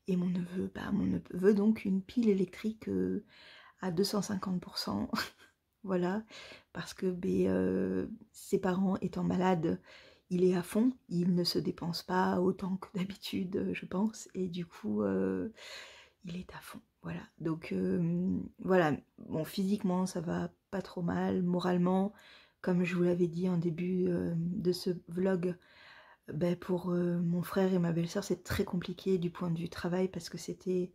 Et mon neveu veut donc une pile électrique à 250%. Voilà, parce que ses parents étant malades, il est à fond, il ne se dépense pas autant que d'habitude, je pense, et du coup, il est à fond. Voilà, donc voilà, bon, physiquement, ça va pas trop mal, moralement, comme je vous l'avais dit en début de ce vlog, pour mon frère et ma belle-sœur, c'est très compliqué du point de vue travail, parce que c'était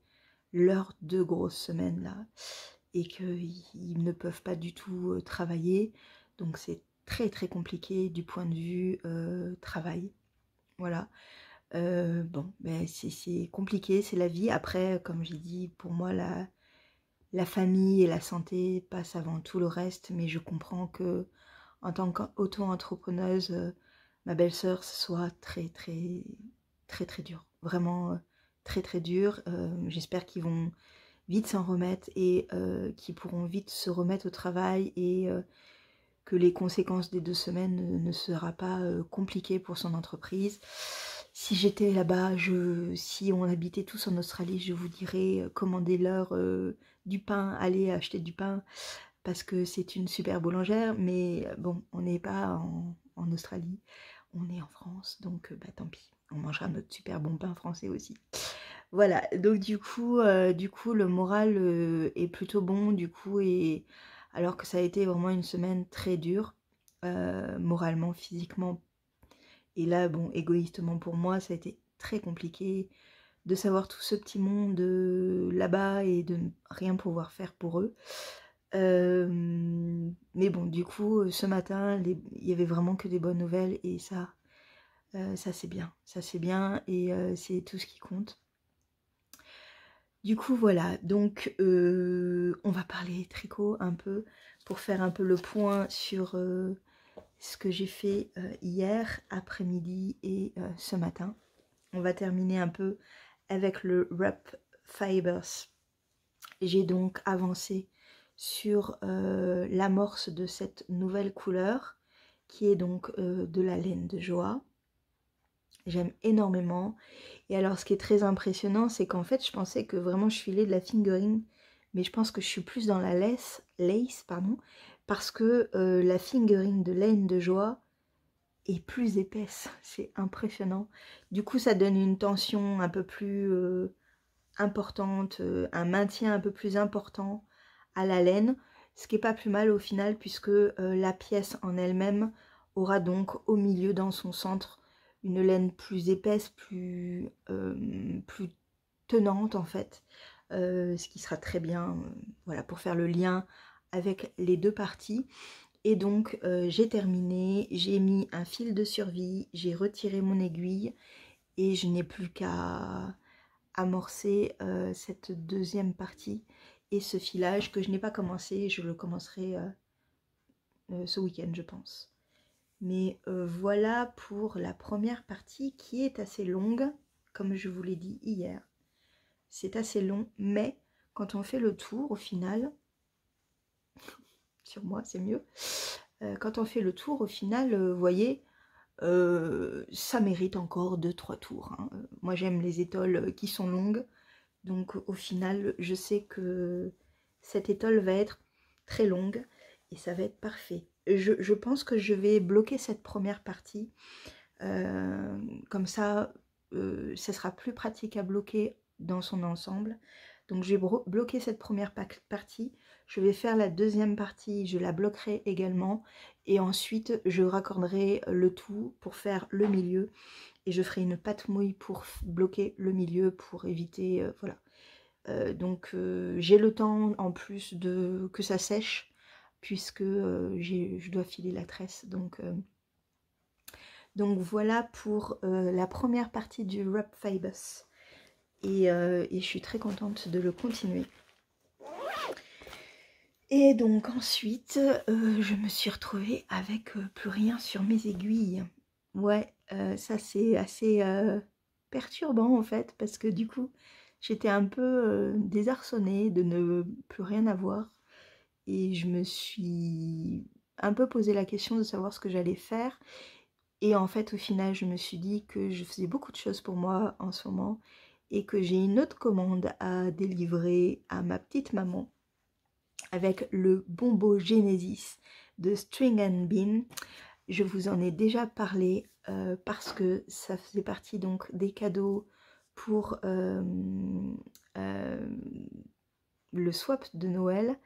leurs 2 grosses semaines, là, et qu'ils ne peuvent pas du tout travailler, donc c'est très très compliqué du point de vue travail, voilà. Bon, c'est compliqué, c'est la vie. Après, comme j'ai dit, pour moi la famille et la santé passent avant tout le reste, mais je comprends que en tant qu'auto-entrepreneuse, ma belle-sœur, ce soit très très très très dur, vraiment très très dur. J'espère qu'ils vont vite s'en remettre et qui pourront vite se remettre au travail et que les conséquences des 2 semaines ne sera pas compliquées pour son entreprise. Si j'étais là-bas, si on habitait tous en Australie, je vous dirais commandez-leur du pain, allez acheter du pain parce que c'est une super boulangère, mais bon, on n'est pas en Australie, on est en France, donc tant pis, on mangera notre super bon pain français aussi. Voilà, donc du coup le moral est plutôt bon, du coup, et alors que ça a été vraiment une semaine très dure, moralement, physiquement, et là, bon, égoïstement pour moi, ça a été très compliqué de savoir tout ce petit monde là-bas et de ne rien pouvoir faire pour eux. Mais bon, du coup, ce matin, il y avait vraiment que des bonnes nouvelles, et ça c'est bien, et c'est tout ce qui compte. Du coup, voilà, donc on va parler tricot un peu pour faire un peu le point sur ce que j'ai fait hier après-midi et ce matin. On va terminer un peu avec le Wrap Fibers. J'ai donc avancé sur l'amorce de cette nouvelle couleur qui est donc de la laine de Joa. J'aime énormément. Et alors ce qui est très impressionnant, c'est qu'en fait je pensais que vraiment je filais de la fingering, mais je pense que je suis plus dans la lace pardon, parce que la fingering de laine de joie est plus épaisse, c'est impressionnant. Du coup, ça donne une tension un peu plus importante, un maintien un peu plus important à la laine, ce qui est pas plus mal au final, puisque la pièce en elle-même aura donc au milieu, dans son centre, une laine plus épaisse, plus tenante en fait, ce qui sera très bien, voilà, pour faire le lien avec les deux parties. Et donc j'ai terminé, j'ai mis un fil de survie, j'ai retiré mon aiguille et je n'ai plus qu'à amorcer cette deuxième partie et ce filage que je n'ai pas commencé. Je le commencerai ce week-end, je pense. Mais voilà pour la première partie qui est assez longue, comme je vous l'ai dit hier. C'est assez long, mais quand on fait le tour, au final, sur moi c'est mieux, quand on fait le tour, au final, vous voyez, ça mérite encore 2-3 tours. Hein. Moi j'aime les étoiles qui sont longues, donc au final je sais que cette étole va être très longue et ça va être parfait. Je pense que je vais bloquer cette première partie, comme ça ça sera plus pratique à bloquer dans son ensemble. Donc je vais bloquer cette première partie, je vais faire la deuxième partie, je la bloquerai également, et ensuite je raccorderai le tout pour faire le milieu, et je ferai une pâte mouille pour bloquer le milieu, pour éviter, voilà. Donc j'ai le temps en plus de que ça sèche, puisque je dois filer la tresse, donc voilà pour la première partie du Wrap Fibers. Et je suis très contente de le continuer. Et donc ensuite, je me suis retrouvée avec plus rien sur mes aiguilles. Ouais, ça c'est assez perturbant en fait, parce que du coup, j'étais un peu désarçonnée de ne plus rien avoir. Et je me suis un peu posé la question de savoir ce que j'allais faire. Et en fait, au final, je me suis dit que je faisais beaucoup de choses pour moi en ce moment, et que j'ai une autre commande à délivrer à ma petite maman avec le Bombo Genesis de String and Bean. Je vous en ai déjà parlé parce que ça faisait partie donc des cadeaux pour le swap de Noël.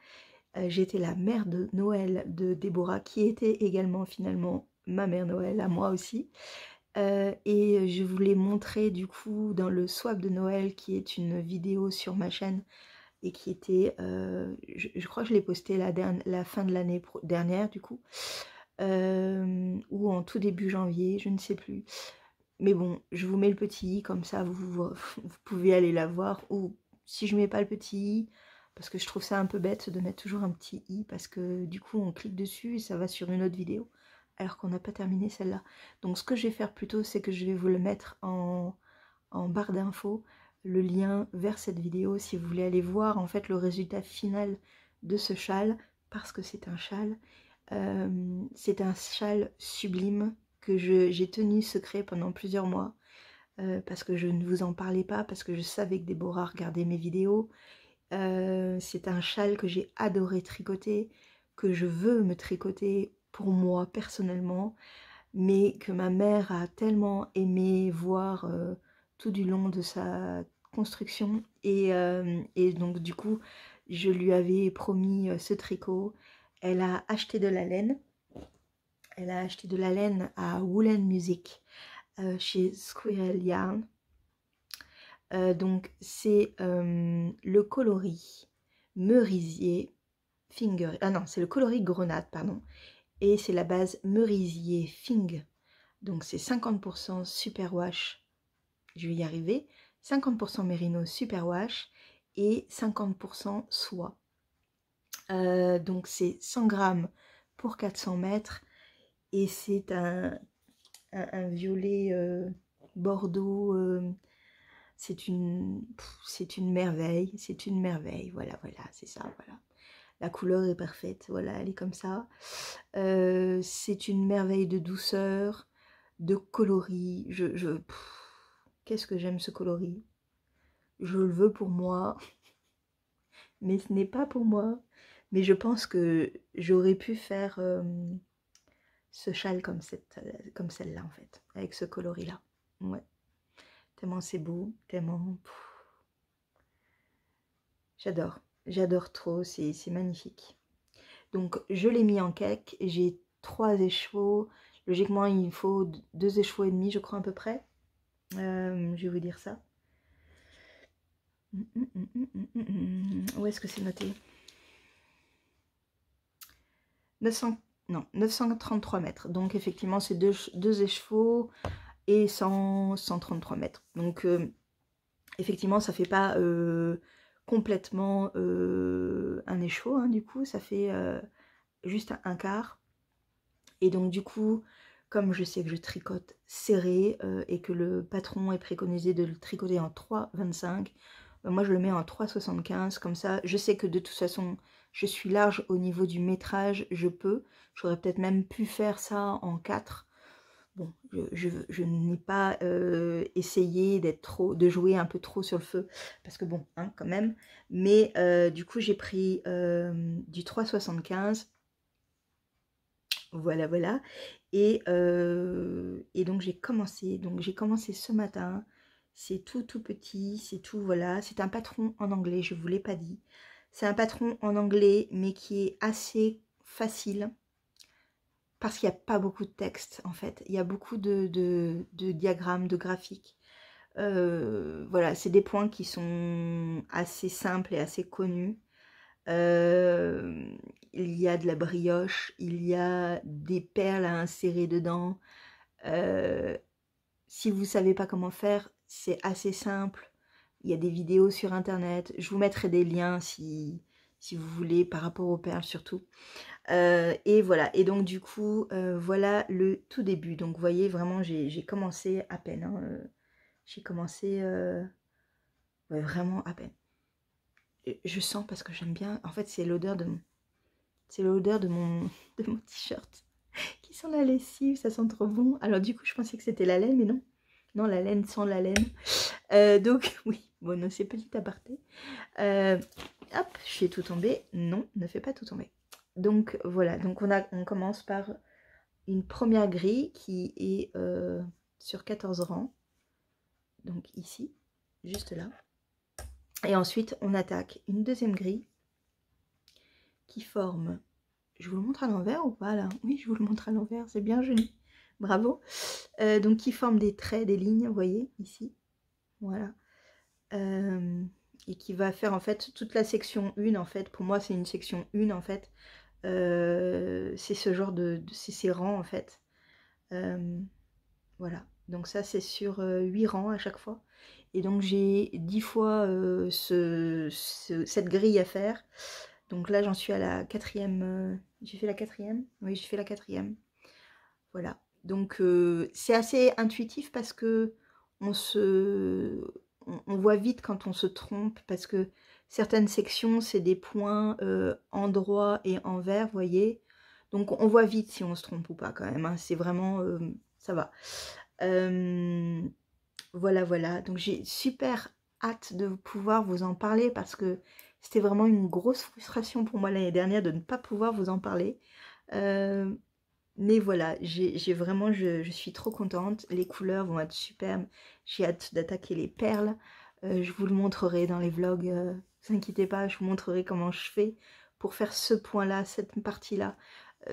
J'étais la mère de Noël de Déborah, qui était également finalement ma mère Noël à moi aussi. Et je vous l'ai montré du coup dans le swap de Noël, qui est une vidéo sur ma chaîne et qui était, je crois que je l'ai posté la fin de l'année dernière du coup, ou en tout début janvier, je ne sais plus. Mais bon, je vous mets le petit i, comme ça vous pouvez aller la voir, ou si je mets pas le petit i, parce que je trouve ça un peu bête de mettre toujours un petit i, parce que du coup on clique dessus et ça va sur une autre vidéo, alors qu'on n'a pas terminé celle-là. Donc ce que je vais faire plutôt, c'est que je vais vous le mettre en barre d'infos, le lien vers cette vidéo, si vous voulez aller voir en fait le résultat final de ce châle, parce que c'est un châle. C'est un châle sublime que j'ai tenu secret pendant plusieurs mois, parce que je ne vous en parlais pas, parce que je savais que Déborah regardait mes vidéos. C'est un châle que j'ai adoré tricoter, que je veux me tricoter pour moi personnellement, mais que ma mère a tellement aimé voir tout du long de sa construction, et donc du coup je lui avais promis ce tricot. Elle a acheté de la laine, elle a acheté de la laine à Woolen Music chez Squirrel Yarn. Donc c'est le coloris merisier finger, ah non, c'est le coloris grenade, pardon, et c'est la base merisier fing. Donc c'est 50% superwash, je vais y arriver, 50% mérino superwash et 50% soie. Donc c'est 100 grammes pour 400 mètres, et c'est un violet bordeaux, c'est une merveille, voilà, c'est ça, voilà. La couleur est parfaite, voilà, elle est comme ça. C'est une merveille de douceur, de coloris. Qu'est-ce que j'aime ce coloris. Je le veux pour moi. mais ce n'est pas pour moi. Mais je pense que j'aurais pu faire ce châle comme celle-là en fait, avec ce coloris-là. Ouais, tellement c'est beau, tellement... J'adore trop, c'est magnifique. Donc je l'ai mis en cake, j'ai 3 écheveaux. Logiquement il me faut 2 écheveaux et demi je crois à peu près. Je vais vous dire ça. Où est-ce que c'est noté? 933 mètres. Donc effectivement c'est 2 écheveaux et 133 mètres. Donc effectivement ça fait pas complètement un écheveau, hein, du coup ça fait juste un quart. Et donc du coup, comme je sais que je tricote serré et que le patron est préconisé de le tricoter en 3,25, moi je le mets en 3,75, comme ça je sais que de toute façon je suis large au niveau du métrage, je peux. J'aurais peut-être même pu faire ça en 4. Bon, je n'ai pas essayé de jouer un peu trop sur le feu, parce que bon, hein, quand même. Mais du coup j'ai pris du 3,75. Voilà, voilà. Et donc j'ai commencé. Donc j'ai commencé ce matin. C'est tout petit, c'est tout, voilà. C'est un patron en anglais, je ne vous l'ai pas dit. C'est un patron en anglais, mais qui est assez facile. Parce qu'il n'y a pas beaucoup de texte, en fait. Il y a beaucoup de diagrammes, de graphiques. Voilà, c'est des points qui sont assez simples et assez connus. Il y a de la brioche, il y a des perles à insérer dedans. Si vous ne savez pas comment faire, c'est assez simple. Il y a des vidéos sur internet. Je vous mettrai des liens si vous voulez, par rapport aux perles surtout. Et voilà, et donc du coup, voilà le tout début. Donc vous voyez, vraiment, j'ai commencé à peine. Hein, j'ai commencé ouais, vraiment à peine. Je sens parce que j'aime bien. En fait, c'est l'odeur de mon t-shirt qui sent la lessive, ça sent trop bon. Alors du coup, je pensais que c'était la laine, mais non. Non, la laine sent la laine. Donc oui, bon, non, c'est petit aparté. Hop, je fais tout tomber. Non, ne fais pas tout tomber. Donc voilà, donc on commence par une première grille qui est sur 14 rangs. Donc ici, juste là. Et ensuite, on attaque une deuxième grille qui forme... Je vous le montre à l'envers ou pas là? Oui, je vous le montre à l'envers, c'est bien joli. Bravo. Donc qui forme des traits, des lignes, vous voyez, ici. Voilà. Et qui va faire en fait toute la section 1, en fait. Pour moi, c'est une section 1, en fait. C'est ce genre c'est ces rangs, en fait. Voilà. Donc ça, c'est sur 8 rangs à chaque fois. Et donc j'ai 10 fois cette grille à faire. Donc là, j'en suis à la 4e. J'ai fait la 4e? Oui, j'ai fait la 4e. Voilà. Donc c'est assez intuitif parce que on voit vite quand on se trompe. Parce que certaines sections, c'est des points endroits et envers, vous voyez. Donc on voit vite si on se trompe ou pas quand même. Hein. C'est vraiment... ça va. Voilà, voilà. Donc j'ai super hâte de pouvoir vous en parler parce que c'était vraiment une grosse frustration pour moi l'année dernière de ne pas pouvoir vous en parler. Mais voilà, j'ai vraiment, je suis trop contente. Les couleurs vont être superbes. J'ai hâte d'attaquer les perles. Je vous le montrerai dans les vlogs. Ne vous inquiétez pas, je vous montrerai comment je fais pour faire ce point-là, cette partie-là.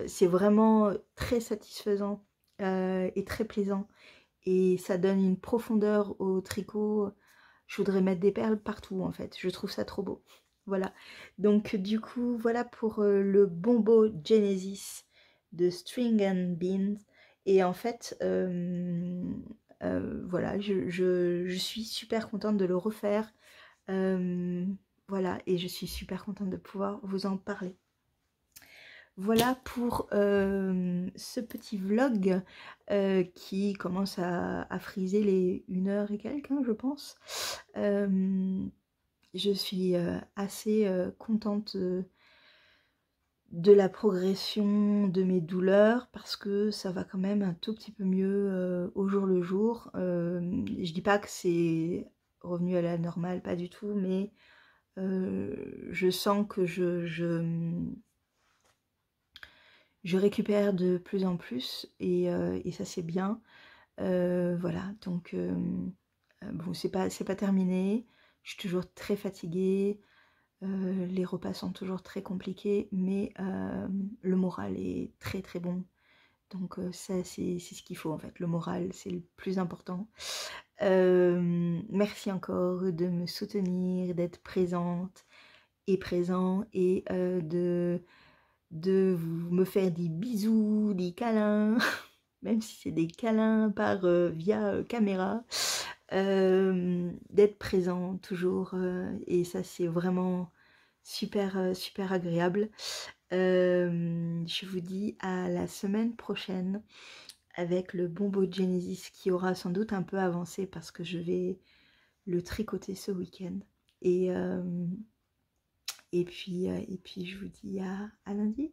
C'est vraiment très satisfaisant et très plaisant. Et ça donne une profondeur au tricot. Je voudrais mettre des perles partout en fait. Je trouve ça trop beau. Voilà. Donc du coup, voilà pour le Bombo Genesis de String and Beans. Et en fait, voilà, je suis super contente de le refaire. Voilà, et je suis super contente de pouvoir vous en parler. Voilà pour ce petit vlog qui commence à friser les 1 heure et quelques, hein, je pense. Je suis assez contente de la progression de mes douleurs parce que ça va quand même un tout petit peu mieux au jour le jour. Je dis pas que c'est revenu à la normale, pas du tout, mais je sens que je récupère de plus en plus et ça c'est bien. Voilà, donc bon, c'est pas terminé. Je suis toujours très fatiguée. Les repas sont toujours très compliqués, mais le moral est très très bon. Donc ça c'est ce qu'il faut en fait. Le moral c'est le plus important. Merci encore de me soutenir, d'être présente et présent et de me faire des bisous, des câlins, même si c'est des câlins via caméra, d'être présent toujours et ça c'est vraiment super super agréable. Je vous dis à la semaine prochaine avec le Bombo Genesis qui aura sans doute un peu avancé parce que je vais le tricoter ce week-end et puis je vous dis à lundi.